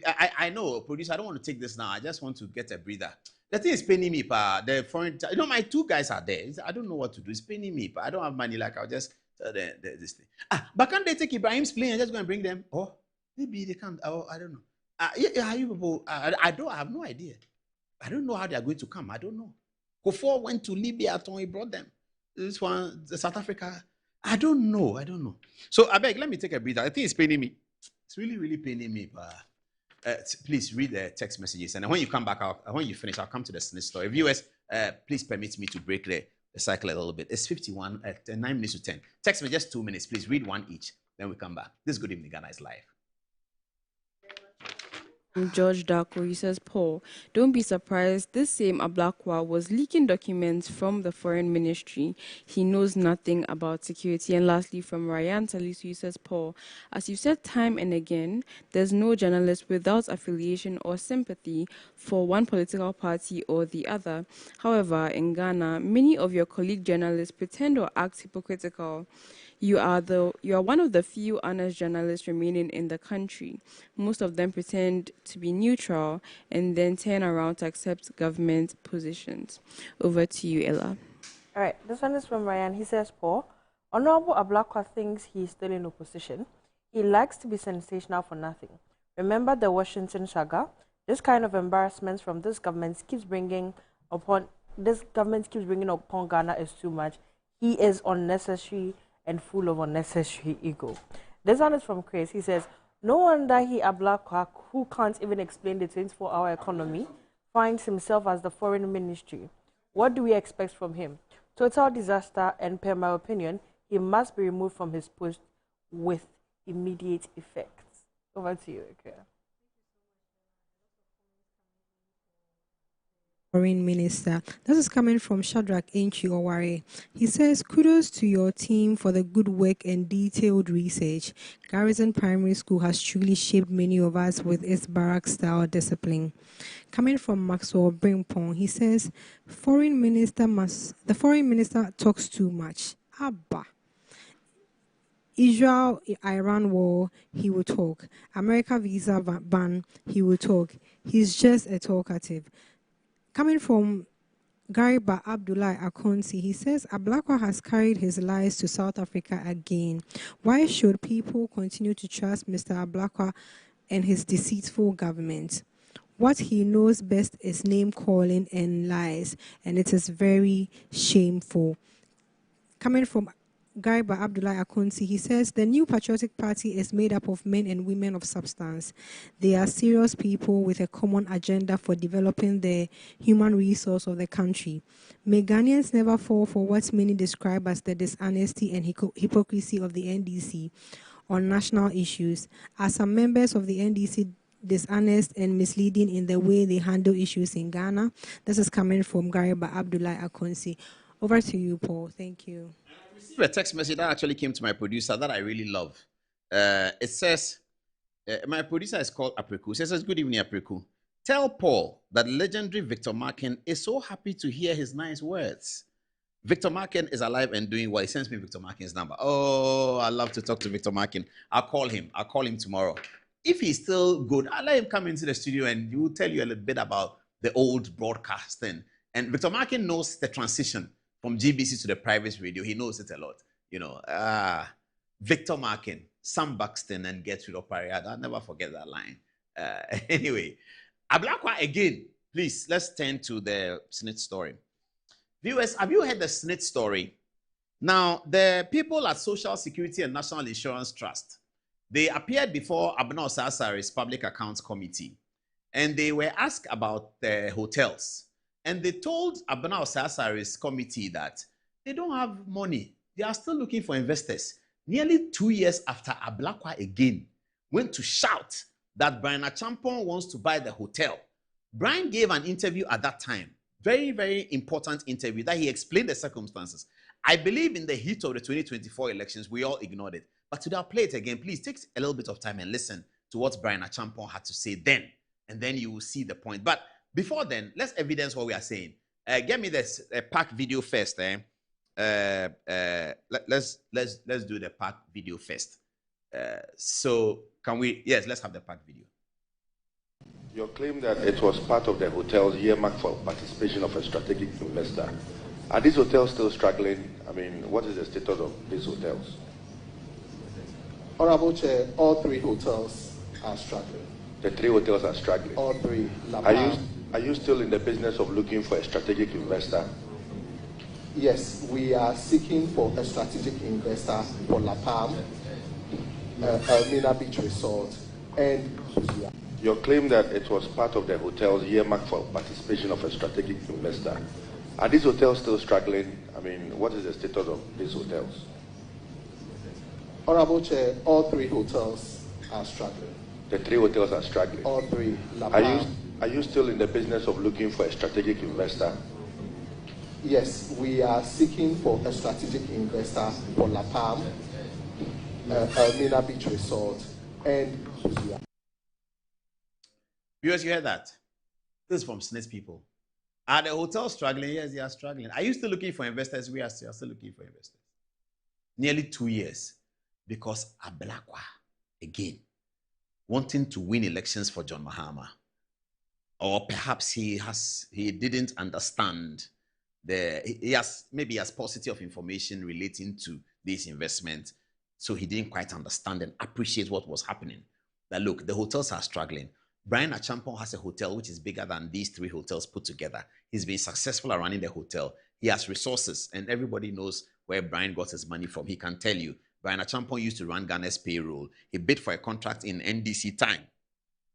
S18: I know, producer, I don't want to take this now. I just want to get a breather. The thing is paining me, pa. The foreign... my two guys are there. I don't know what to do. It's paining me, pa. I don't have money. Like, I'll just tell them this thing. But can't they take Ibrahim's plane and just go and bring them? Oh, Maybe they can't. I don't know. You people, I have no idea. I don't know how they are going to come. I don't know. Kofor went to Libya, he brought them. This one, South Africa. I don't know. So I beg, let me take a breather. I think it's paining me. It's really, really paining me. But please read the text messages, and when you come back, when you finish, I'll come to the SSNIT story. Viewers, please permit me to break the cycle a little bit. It's 51 at 9 minutes to 10. Text me just 2 minutes, please. Read one each. Then we come back. This Good Evening Ghana is live.
S21: George Darko, he says, Paul, don't be surprised. This same Ablakwa was leaking documents from the foreign ministry. He knows nothing about security. And lastly, from Ryan Talisu, he says, Paul, as you said time and again, there's no journalist without affiliation or sympathy for one political party or the other. However, in Ghana, many of your colleague journalists pretend or act hypocritical. You are one of the few honest journalists remaining in the country. Most of them pretend to be neutral and then turn around to accept government positions. Over to you, Ella.
S20: All right, this one is from Ryan. He says, Paul, Honorable Ablakwa thinks he is still in opposition. He likes to be sensational for nothing. Remember the Washington saga? This kind of embarrassments from this government keeps bringing upon Ghana is too much. He is unnecessary and full of unnecessary ego. This one is from Chris. He says, no wonder he Ablakwa, who can't even explain the 24-hour economy, finds himself as the foreign ministry. What do we expect from him? Total disaster, and per my opinion, he must be removed from his post with immediate effects. Over to you, Ikea.
S19: Foreign Minister. This is coming from Shadrach Enchi Oware. He says, kudos to your team for the good work and detailed research. Garrison Primary School has truly shaped many of us with its barrack-style discipline. Coming from Maxwell Brimpong, he says, the foreign minister talks too much. Abba. Israel-Iran war, he will talk. America visa ban, he will talk. He's just a talkative. Coming from Gariba Abdullah Akonsi, he says, Ablakwa has carried his lies to South Africa again. Why should people continue to trust Mr. Ablakwa and his deceitful government? What he knows best is name-calling and lies, and it is very shameful. Coming from Gariba Abdullah Akonsi, he says, the new patriotic party is made up of men and women of substance. They are serious people with a common agenda for developing the human resource of the country. May Ghanaians never fall for what many describe as the dishonesty and hypocrisy of the NDC on national issues. As some members of the NDC dishonest and misleading in the way they handle issues in Ghana. This is coming from Gariba Abdullah Akonsi. Over to you, Paul. Thank you.
S18: A text message that actually came to my producer that I really love. It says, my producer is called Apreku. It says, good evening, Apreku. Tell Paul that legendary Victor Markin is so happy to hear his nice words. Victor Markin is alive and doing well. He sends me Victor Markin's number. Oh, I love to talk to Victor Markin. I'll call him tomorrow. If he's still good, I'll let him come into the studio and he will tell you a little bit about the old broadcasting. And Victor Markin knows the transition from GBC to the private radio. He knows it a lot. You know, Victor Markin, Sam Buxton, and Gertrude Opariad. I'll never forget that line. Anyway, Ablakwa again. Please, let's turn to the SSNIT story. Viewers, have you heard the SSNIT story? Now, the people at Social Security and National Insurance Trust, they appeared before Abna Osasari's Public Accounts Committee, and they were asked about the hotels. And they told Abna Osasari's committee that they don't have money. They are still looking for investors. Nearly 2 years after Ablakwa again went to shout that Brian Achampong wants to buy the hotel. Brian gave an interview at that time, very, very important interview, that he explained the circumstances. I believe in the heat of the 2024 elections, we all ignored it. But today I'll play it again. Please take a little bit of time and listen to what Brian Achampong had to say then, and then you will see the point. But before then, let's evidence what we are saying. Get me this pack video first. Let's do the pack video first. So can we? Yes, let's have the pack video.
S5: Your claim that it was part of the hotel's earmarked for participation of a strategic investor. Are these hotels still struggling? I mean, what is the status of these hotels?
S7: Honorable Chair, all three hotels
S5: are struggling. The 3 hotels are struggling.
S7: All 3.
S5: Are you still in the business of looking for a strategic investor?
S7: Yes, we are seeking for a strategic investor for La Palm, Elmina Beach Resort, and
S5: Your claim that it was part of the hotel's earmarked for participation of a strategic investor. Are these hotels still struggling? I mean, what is the status of these hotels?
S7: Honorable Chair, all 3 hotels are struggling.
S5: The 3 hotels are struggling.
S7: All 3. La Palm.
S5: Are you still in the business of looking for a strategic investor?
S7: Yes, we are seeking for a strategic investor for La Palm, Elmina Beach Resort, and
S18: Viewers, you heard that? This is from SSNIT people. Are the hotels struggling? Yes, they are struggling. Are you still looking for investors? We are still looking for investors. Nearly 2 years. Because Ablakwa, again, wanting to win elections for John Mahama. Or perhaps he didn't understand he has paucity of information relating to this investment, so he didn't quite understand and appreciate what was happening. That look, the hotels are struggling. Brian Achampong has a hotel which is bigger than these 3 hotels put together. He's been successful at running the hotel. He has resources, and everybody knows where Brian got his money from. He can tell you. Brian Achampong used to run Ghana's payroll. He bid for a contract in NDC time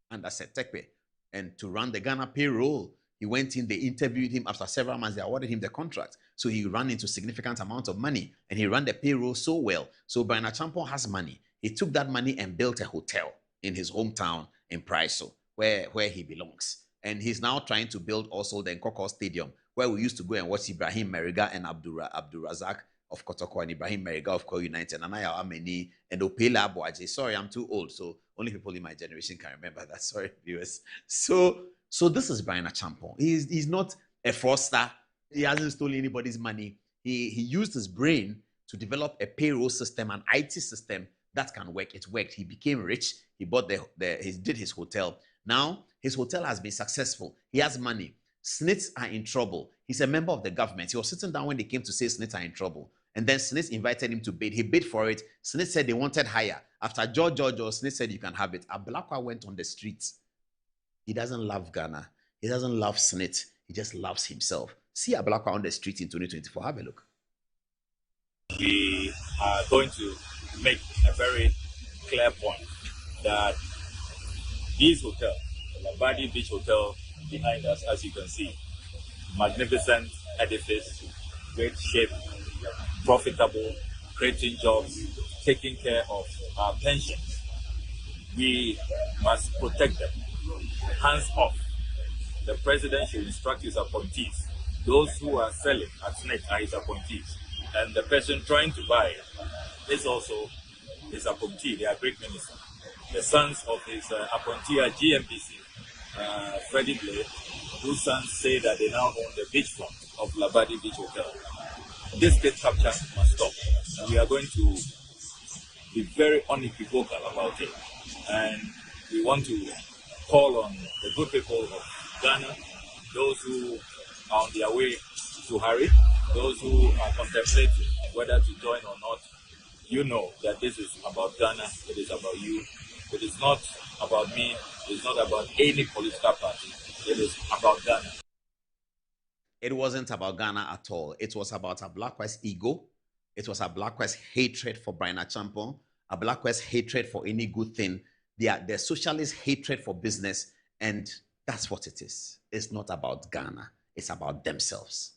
S18: under Setekwe, and to run the Ghana payroll, he went in, they interviewed him. After several months, they awarded him the contract. So he ran into significant amount of money, and he ran the payroll so well. So Brian Achampong has money. He took that money and built a hotel in his hometown in Praiso, where he belongs. And he's now trying to build also the Nkoko Stadium, where we used to go and watch Ibrahim Meriga and Abdurazak of Kotoko and Ibrahim Meriga of Ko United, and Anaya Ameni and Opela Boaje. Sorry, I'm too old, so only people in my generation can remember that. Sorry, viewers. So this is Brian Achampong. He's not a fraudster. He hasn't stolen anybody's money. He used his brain to develop a payroll system, an IT system that can work. It worked. He became rich. He bought he did his hotel. Now his hotel has been successful. He has money. SSNIT are in trouble. He's a member of the government. He was sitting down when they came to say SSNIT are in trouble. And then SSNIT invited him to bid. He bid for it. SSNIT said they wanted higher. After George, SSNIT said you can have it. Ablakwa went on the streets. He doesn't love Ghana. He doesn't love SSNIT. He just loves himself. See Ablakwa on the street in 2024. Have a look.
S8: We are going to make a very clear point that these hotels, the Labadi Beach Hotel behind us, as you can see, magnificent edifice, great shape, profitable, creating jobs, taking care of our pensions. We must protect them. Hands off. The president should instruct his appointees. Those who are selling at SSNIT are his appointees. And the person trying to buy is also his appointee. They are great ministers. The sons of his appointee are GMPC, Freddie Blade, whose sons say that they now own the beachfront of Labadi Beach Hotel. This state capture must stop. And we are going to be very unequivocal about it. And we want to call on the good people of Ghana, those who are on their way to Harry, those who are contemplating whether to join or not. You know that this is about Ghana, it is about you. It is not about me, it is not about any political party, it is about Ghana.
S18: It wasn't about Ghana at all. It was about Ablakwa's ego. It was Ablakwa's hatred for Brian Achampong, Ablakwa's hatred for any good thing, their socialist hatred for business, and that's what it is. It's not about Ghana. It's about themselves.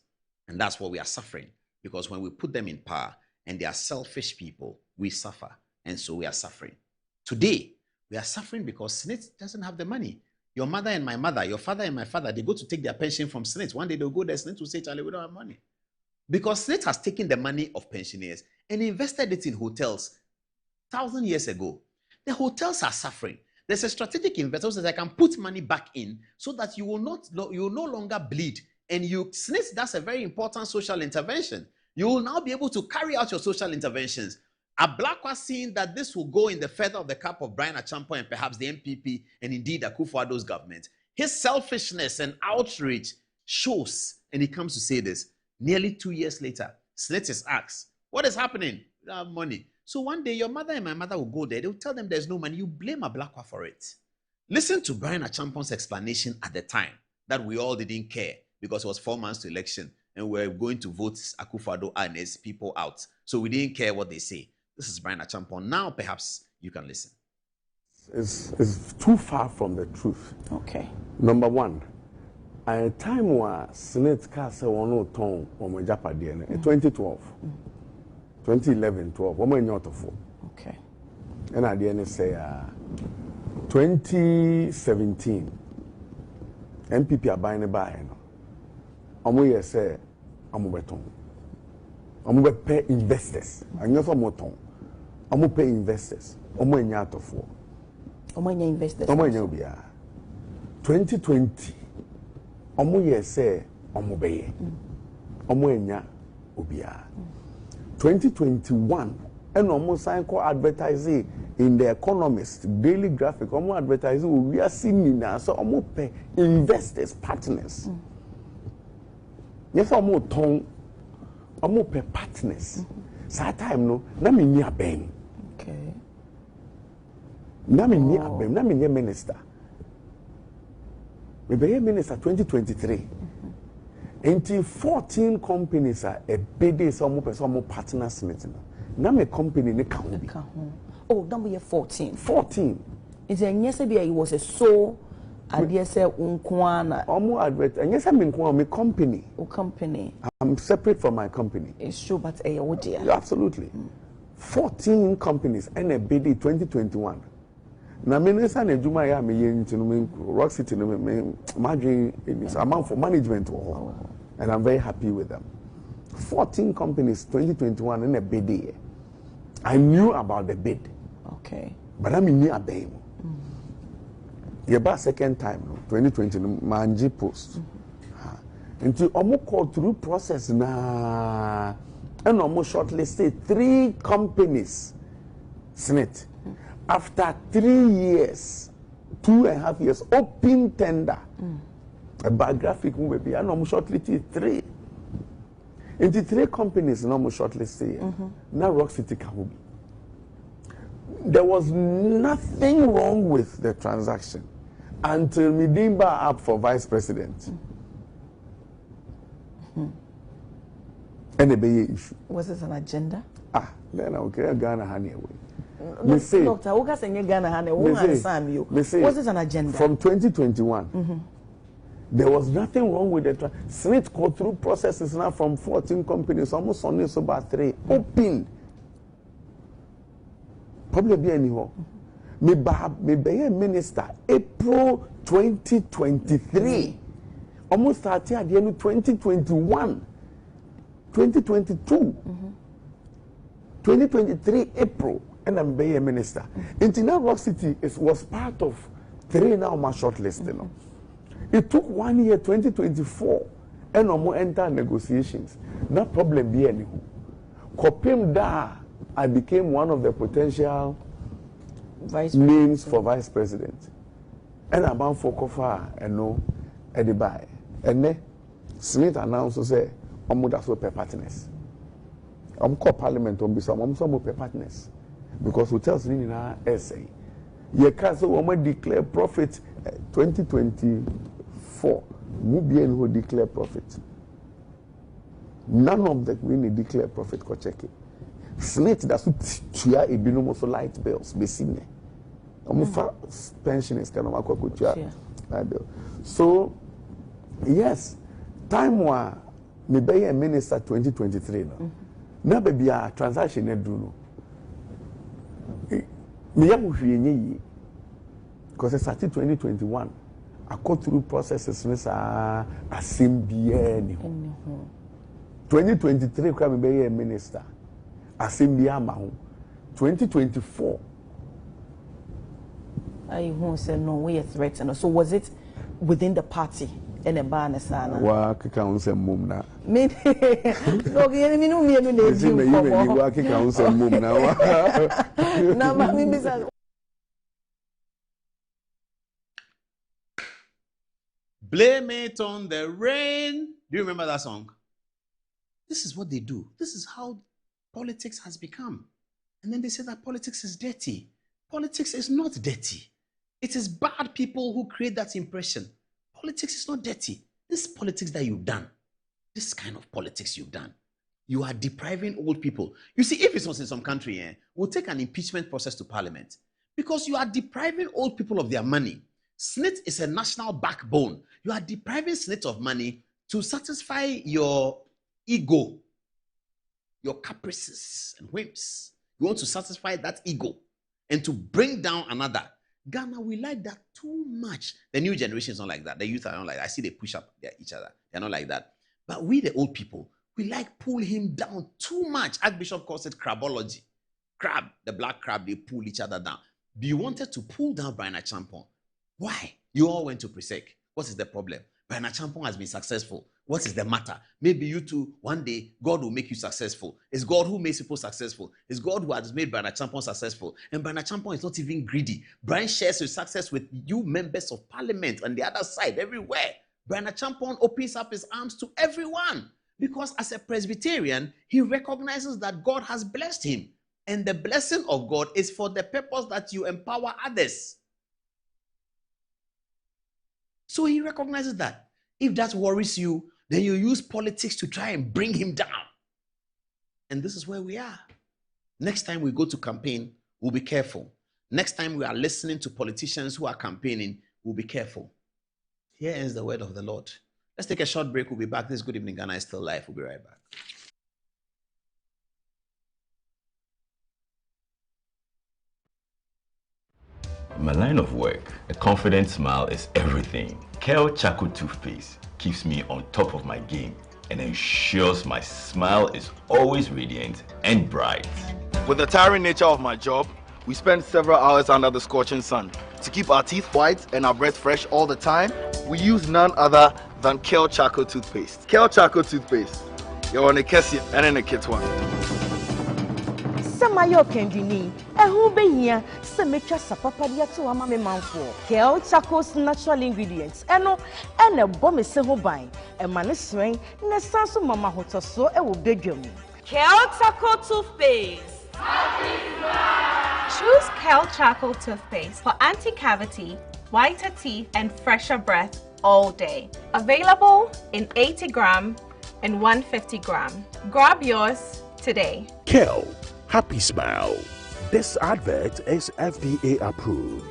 S18: And that's what we are suffering. Because when we put them in power and they are selfish people, we suffer. And so we are suffering. Today, we are suffering because SSNIT doesn't have the money. Your mother and my mother, your father and my father, they go to take their pension from SSNIT. One day they'll go there, SSNIT will say, Charlie, we don't have money. Because SSNIT has taken the money of pensioners and invested it in hotels 1,000 years ago. The hotels are suffering. There's a strategic investor who says, I can put money back in so that you will no longer bleed. And SSNIT, that's a very important social intervention. You will now be able to carry out your social interventions. Ablakwa seeing that this will go in the feather of the cap of Brian Achampong and perhaps the MPP and indeed Akufo-Addo's government. His selfishness and outrage shows, and he comes to say this, nearly 2 years later, SSNIT is asked, what is happening? We don't have money. So one day your mother and my mother will go there. They'll tell them there's no money. You blame Ablakwa for it. Listen to Brian Achampon's explanation at the time that we all didn't care because it was 4 months to election and we're going to vote Akufo-Addo and his people out. So we didn't care what they say. This is Brian Achampon. Now perhaps you can listen.
S10: It's too far from the truth.
S6: Okay.
S10: Number one, at a time where SSNIT Castle on no tone on my Japadi in 2012, 2011, 12, what my for.
S6: Okay.
S10: And at the end, say 2017, MPP are buying a buy. I'm say, I'm beton. I'm going to pay investors. I'm not for moton. I'm going to pay investors. I'm going to for. I'm going to investors. I'm going to 2020. I'm going to say, I'm going to pay. I'm going to obia. 2021. And almost sign call advertising in the Economist daily graphic. Almost advertising we are seeing now. So almost pay investors, partners. Yes, almost tongue. Almost pay partners. So time no. Na me ni abem.
S6: Okay.
S10: Na me ni abem. Na me ni minister. Me be minister 2023. Until 14 companies are a big day. So almost partners meeting. Na me company ne ka ho bi.
S6: Oh, number year 14.
S10: 14.
S6: Is there yes it was a so idea say unkwana.
S10: Omo advert and yes I mean my company.
S6: O company.
S10: I'm separate from my company.
S6: It's true, but a dear.
S10: Absolutely. 14 companies and a bid 2021. Na minister na juma ya me yin tinu Rock City no me margin is amount for management and I'm very happy with them. 14 companies 2021 and a bid. I knew about the bid.
S6: Okay.
S10: But I'm in near them. The about second time, 2020, Manji post. Until almost called through process na and almost shortlisted 3 companies. SSNIT. After 3 years, 2.5 years, open tender. A biographic movie, and almost shortlisted 3. Into 3 companies, no more shortlisted. Now Rock City Kahubi. There was nothing wrong with the transaction until Midimba up for vice president. And the BA issue.
S6: Was this an agenda?
S10: Then okay, Ghana honey away.
S6: Doctor, who can say Ghana honey? Who understand you? Was this an agenda?
S10: From 2021. There was nothing wrong with the SSNIT go through processes now from 14 companies, almost only so about 3. Open. Probably be anyhow. Me be a minister April 2023. Almost started at the end of 2021. 2022. 2023 April. And I'm be a minister. Internal Rock City was part of 3 now my shortlist. You know. It took 1 year, 2024, and no more enter negotiations. No problem be anyhow. Kopim da, I became one of the potential names for vice president. And about for Kofa and no Edibai. And then SSNIT announced to say, that's what partners. I'm called parliament on some partners. Because hotels in our essay. Ye castle woman declare profit 2024. Mubian who declare profit. None of the we declare profit ko check it. SSNIT that's tua e binom so light bills besine. Omo pension is kind of akwakutua light bill. So yes, time wa me be a minister 2023 no. Na be a transaction e do no. Me ya hwehwe because I started 2021. I go through processes a assembly ni ho. 2023 kwa me be a minister. Assembly ama ho. 2024
S6: I won't say no we are threatened. So was it within the party in a banner sana?
S10: Wa kika unse mum na.
S6: Me no me no me no dey do for.
S10: Wa kika unse mum na wa.
S6: Na ma me bisa.
S18: Blame it on the rain. Do you remember that song? This is what they do. This is how politics has become. And then they say that politics is dirty. Politics is not dirty. It is bad people who create that impression. Politics is not dirty. This politics that you've done, this kind of politics you've done, you are depriving old people. You see, if it was in some country, we'll take an impeachment process to parliament because you are depriving old people of their money. SSNIT is a national backbone. You are depriving SSNIT of money to satisfy your ego, your caprices and whims. You want to satisfy that ego and to bring down another. Ghana, we like that too much. The new generation is not like that. The youth are not like that. I see they push up each other. They're not like that. But we, the old people, we like pull him down too much. Archbishop calls it crabology. Crab, the black crab, they pull each other down. You wanted to pull down Brian Achampong. Why? You all went to Presec. What is the problem? Brian Achampong has been successful. What is the matter? Maybe you too, one day, God will make you successful. It's God who makes people successful. It's God who has made Brian Achampong successful. And Brian Achampong is not even greedy. Brian shares his success with you members of parliament on the other side, everywhere. Brian Achampong opens up his arms to everyone. Because as a Presbyterian, he recognizes that God has blessed him. And the blessing of God is for the purpose that you empower others. So he recognizes that. If that worries you, then you use politics to try and bring him down. And this is where we are. Next time we go to campaign, we'll be careful. Next time we are listening to politicians who are campaigning, we'll be careful. Here ends the word of the Lord. Let's take a short break. We'll be back. This Good Evening Ghana is still live. We'll be right back.
S11: In my line of work, a confident smile is everything. Kale Charcoal Toothpaste keeps me on top of my game and ensures my smile is always radiant and bright.
S12: With the tiring nature of my job, we spend several hours under the scorching sun. To keep our teeth white and our breath fresh all the time, we use none other than Kale Charcoal Toothpaste. Kale Charcoal Toothpaste. You're on a kessie and in a kit one.
S6: Samayo kendini ehu behia se metwa sapapadia to ama me manfo Kale Charcoal's natural ingredients eno ene bo me se ho ban e ma ne sren ne sanso mama hotoso e wo bedwam.
S23: Kale Charcoal Toothpaste. Choose Kale Charcoal Toothpaste for anti-cavity, whiter teeth and fresher breath all day. Available in 80 gram and 150 gram. Grab yours today.
S24: Kale, happy smile. This advert is FDA approved.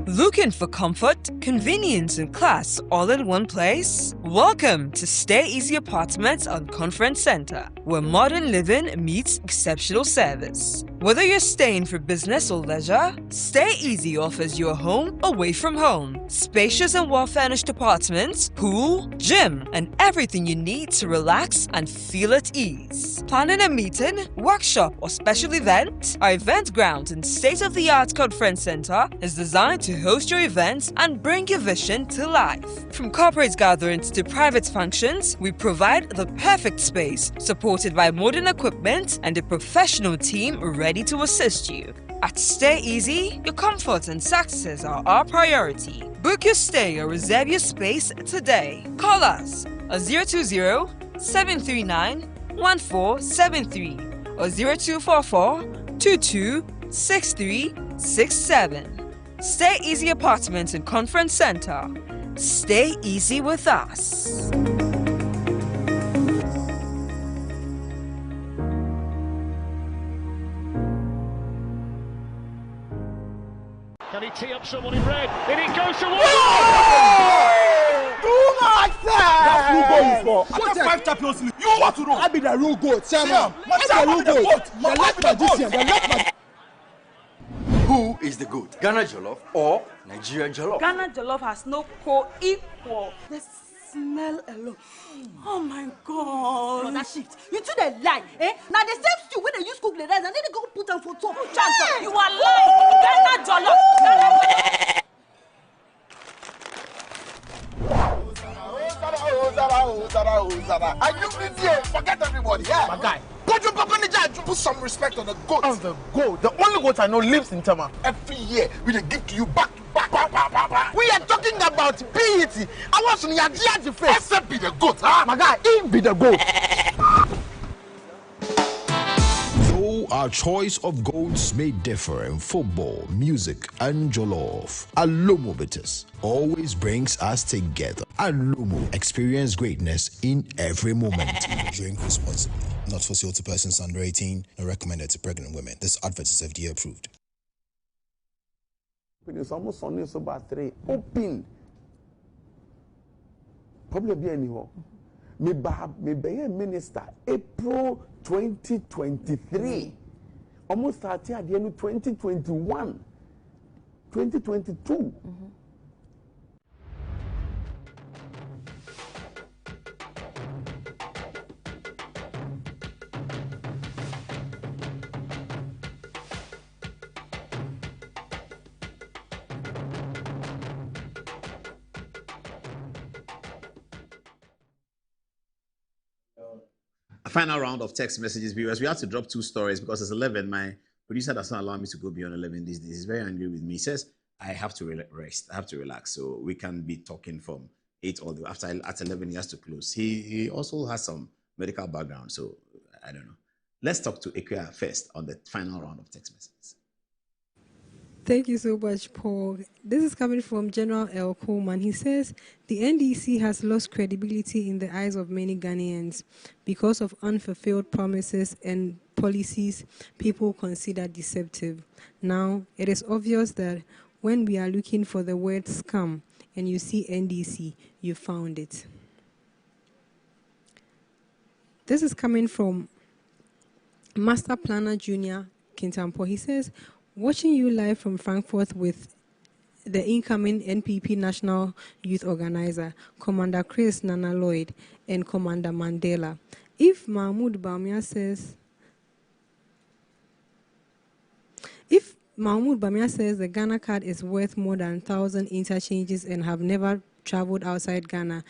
S25: Looking for comfort, convenience, and class all in one place? Welcome to Stay Easy Apartments on Conference Center, where modern living meets exceptional service. Whether you're staying for business or leisure, Stay Easy offers you a home away from home. Spacious and well-furnished apartments, pool, gym, and everything you need to relax and feel at ease. Planning a meeting, workshop, or special event? Our event ground and state-of-the-art conference center is designed to host your events and bring your vision to life. From corporate gatherings to private functions, we provide the perfect space, supported by modern equipment and a professional team ready to assist you. At Stay Easy, your comfort and success are our priority. Book your stay or reserve your space today. Call us at 020-739-1473 or 0244-226367. Stay Easy Apartments and Conference Center. Stay easy with us.
S13: Can he tee up someone in red? In it goes towards.
S16: Too much, sir!
S13: That's
S16: who goal is for.
S13: What
S16: I 5 Champions League. You want to know? I be the real goat, chairman. I'm the real goat. The left magician, the left magician.
S14: Who is the GOAT? Ghana Jollof or Nigerian Jollof?
S15: Ghana Jollof has no co-equal. The smell alone. Oh my God.
S6: No, that shit. You two they lie, eh? Now the same stew when they use cook the rice and then they go put them for top.
S15: You are lying. Ghana Jollof.
S16: Are you busy? Forget everybody. Yeah. My guy. Put your papa in the jar. Put some respect on the goat. On the goat. The only goat I know lives in Tama. Every year, we dey give to you back to back. We are talking about BET. I want to hear the face. Except be the goat, huh? My guy, him be the goat.
S1: Though our choice of goats may differ in football, music, and jollof, Alumobitus always brings us together. Alumo, experience greatness in every moment.
S2: Drink responsibly. Not for sale to persons under 18, nor recommended to pregnant women. This advert is FDA approved.
S10: It's almost on this about 3. Open. Probably be anywhere. Me be a minister April 2023. Almost started at the end of 2021. 2022.
S18: A final round of text messages, viewers. We have to drop 2 stories because it's 11. My producer does not allow me to go beyond 11 these days. He's very angry with me. He says, I have to rest. I have to relax. So we can be talking from 8 all the way. At 11, he has to close. He also has some medical background. So I don't know. Let's talk to Ekia first on the final round of text messages.
S19: Thank you so much, Paul. This is coming from General L. Coleman. He says, the NDC has lost credibility in the eyes of many Ghanaians because of unfulfilled promises and policies people consider deceptive. Now, it is obvious that when we are looking for the word scam and you see NDC, you found it. This is coming from Master Planner Junior Kintampo. He says, watching you live from Frankfurt with the incoming NPP National Youth Organizer, Commander Chris Nana Lloyd, and Commander Mandela. If Mahmoud Bawumia says the Ghana card is worth more than 1,000 interchanges and have never traveled outside Ghana,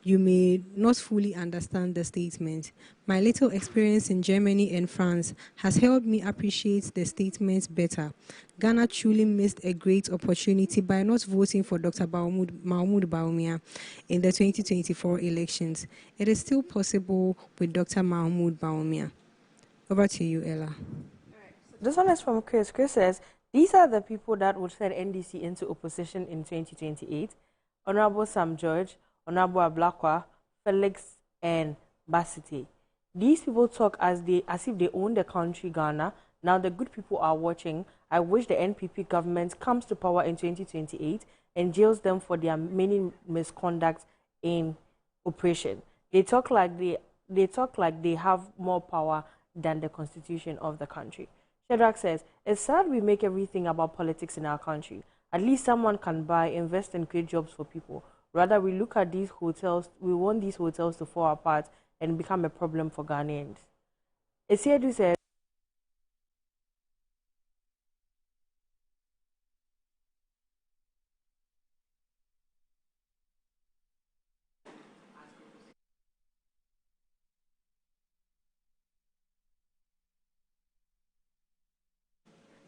S19: you may not fully understand the statement. My little experience in Germany and France has helped me appreciate the statement better. Ghana truly missed a great opportunity by not voting for Dr. Mahmoud Bawumia in the 2024 elections. It is still possible with Dr. Mahmoud Bawumia. Over to you, Ella.
S20: This one is from Chris. Chris says, these are the people that would send NDC into opposition in 2028. Honorable Sam George, Honorable Ablakwa, Felix, and Basite. These people talk as if they own the country, Ghana. Now the good people are watching. I wish the NPP government comes to power in 2028 and jails them for their many misconducts in operation. They talk like they have more power than the constitution of the country. Shadrach says, it's sad we make everything about politics in our country. At least someone can buy, invest, and create jobs for people. Rather, we look at these hotels, we want these hotels to fall apart and become a problem for Ghanaians. Esiedu says,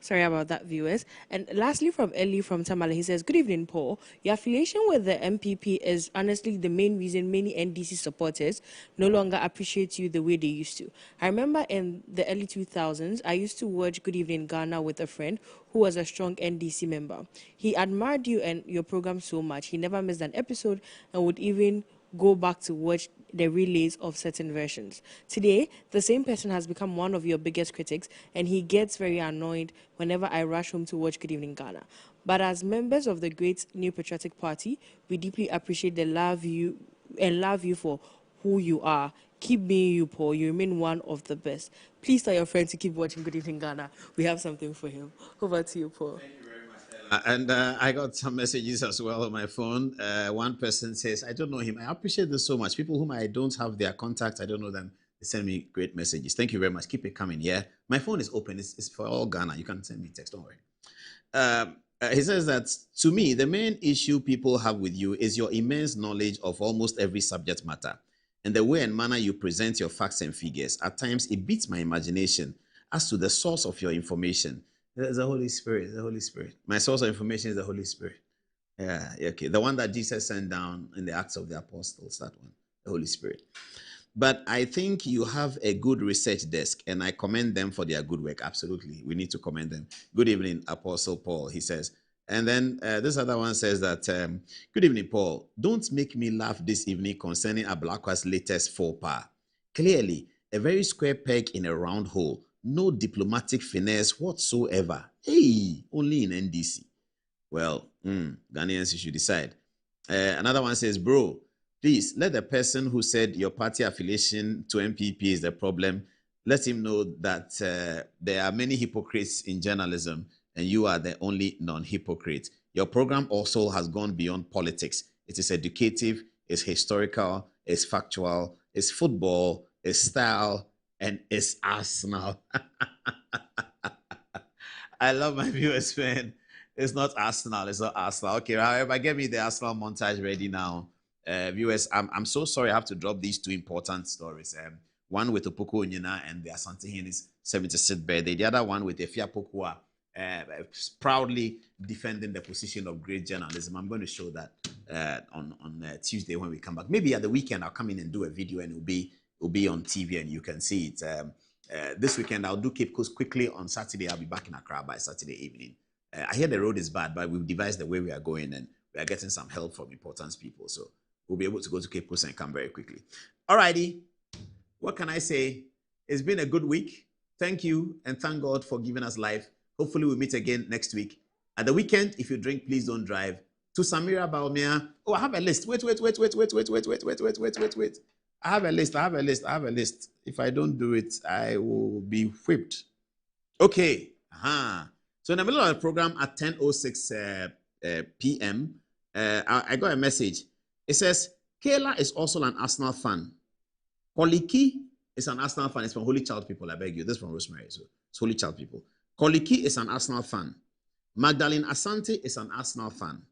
S20: sorry about that, viewers. And lastly, from Eli from Tamale, he says, good evening, Paul. Your affiliation with the MPP is honestly the main reason many NDC supporters no longer appreciate you the way they used to. I remember in the early 2000s, I used to watch Good Evening Ghana with a friend who was a strong NDC member. He admired you and your program so much. He never missed an episode and would even go back to watch the relays of certain versions. Today, the same person has become one of your biggest critics, and he gets very annoyed whenever I rush home to watch Good Evening Ghana. But as members of the great New Patriotic Party, we deeply appreciate the love you for who you are. Keep being you, Paul. You remain one of the best. Please tell your friends to keep watching Good Evening Ghana. We have something for him. Over to you, Paul.
S18: And I got some messages as well on my phone. One person says, I don't know him. I appreciate this so much. People whom I don't have their contact, I don't know them, they send me great messages. Thank you very much. Keep it coming, yeah? My phone is open. It's for all Ghana. You can send me text, don't worry. He says that, to me, the main issue people have with you is your immense knowledge of almost every subject matter and the way and manner you present your facts and figures. At times, it beats my imagination. as to the source of your information, there's the Holy Spirit. The Holy Spirit. My source of information is the Holy Spirit. Yeah, okay. The one that Jesus sent down in the Acts of the Apostles, that one, the Holy Spirit. But I think you have a good research desk, and I commend them for their good work. Absolutely. We need to commend them. Good evening, Apostle Paul, he says. And then this other one says that, good evening, Paul. Don't make me laugh this evening concerning Ablakwa's latest faux pas. Clearly, a very square peg in a round hole. No diplomatic finesse whatsoever. Hey, only in NDC. Well, Ghanaians, you should decide. Another one says, bro, please let the person who said your party affiliation to MPP is the problem, let him know that there are many hypocrites in journalism and you are the only non-hypocrite. Your program also has gone beyond politics. It is educative, it's historical, it's factual, it's football, it's style, and it's Arsenal. I love my viewers, man. It's not Arsenal. It's not Arsenal. Okay, however, get me the Arsenal montage ready now. Viewers, I'm so sorry I have to drop these two important stories. One with Opoku Onyina and the Asante Henny's 76th birthday. The other one with Efia Pokua proudly defending the position of great journalism. I'm going to show that on Tuesday when we come back. Maybe at the weekend I'll come in and do a video and it'll be on TV and you can see it. This weekend I'll do Cape Coast quickly. On Saturday I'll be back in Accra by Saturday evening. I hear the road is bad, but we've devised the way we are going and we are getting some help from important people. So we'll be able to go to Cape Coast and come very quickly. Alrighty. What can I say? It's been a good week. Thank you and thank God for giving us life. Hopefully we'll meet again next week. At the weekend, if you drink, please don't drive. To Samira Baumia. Oh, I have a list. Wait. I have a list. If I don't do it, I will be whipped. Okay. So in the middle of the program at 10:06 p.m., I got a message. It says, Kayla is also an Arsenal fan. Koliki is an Arsenal fan. It's from Holy Child people, I beg you. This is from Rosemary, so it's Holy Child people. Koliki is an Arsenal fan. Magdalene Asante is an Arsenal fan.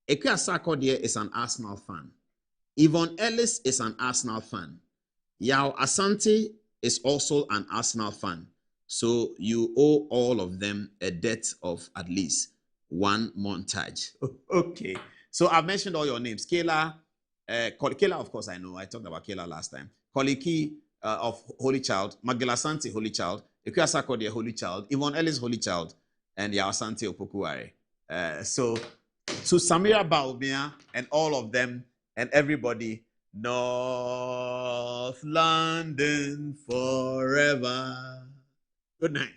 S18: Ekia Sarkodie is an Arsenal fan. Yvonne Ellis is an Arsenal fan. Yao Asante is also an Arsenal fan. So you owe all of them a debt of at least one montage. Okay. So I've mentioned all your names. Kayla, Kayla, of course, I know. I talked about Kayla last time. Koliki of Holy Child. Magdalene Asante, Holy Child. Ekia Sarkodie, Holy Child. Yvonne Ellis, Holy Child. And Yao Asante Opokuware. So to Samira Baumia and all of them and everybody, North London forever. Good night.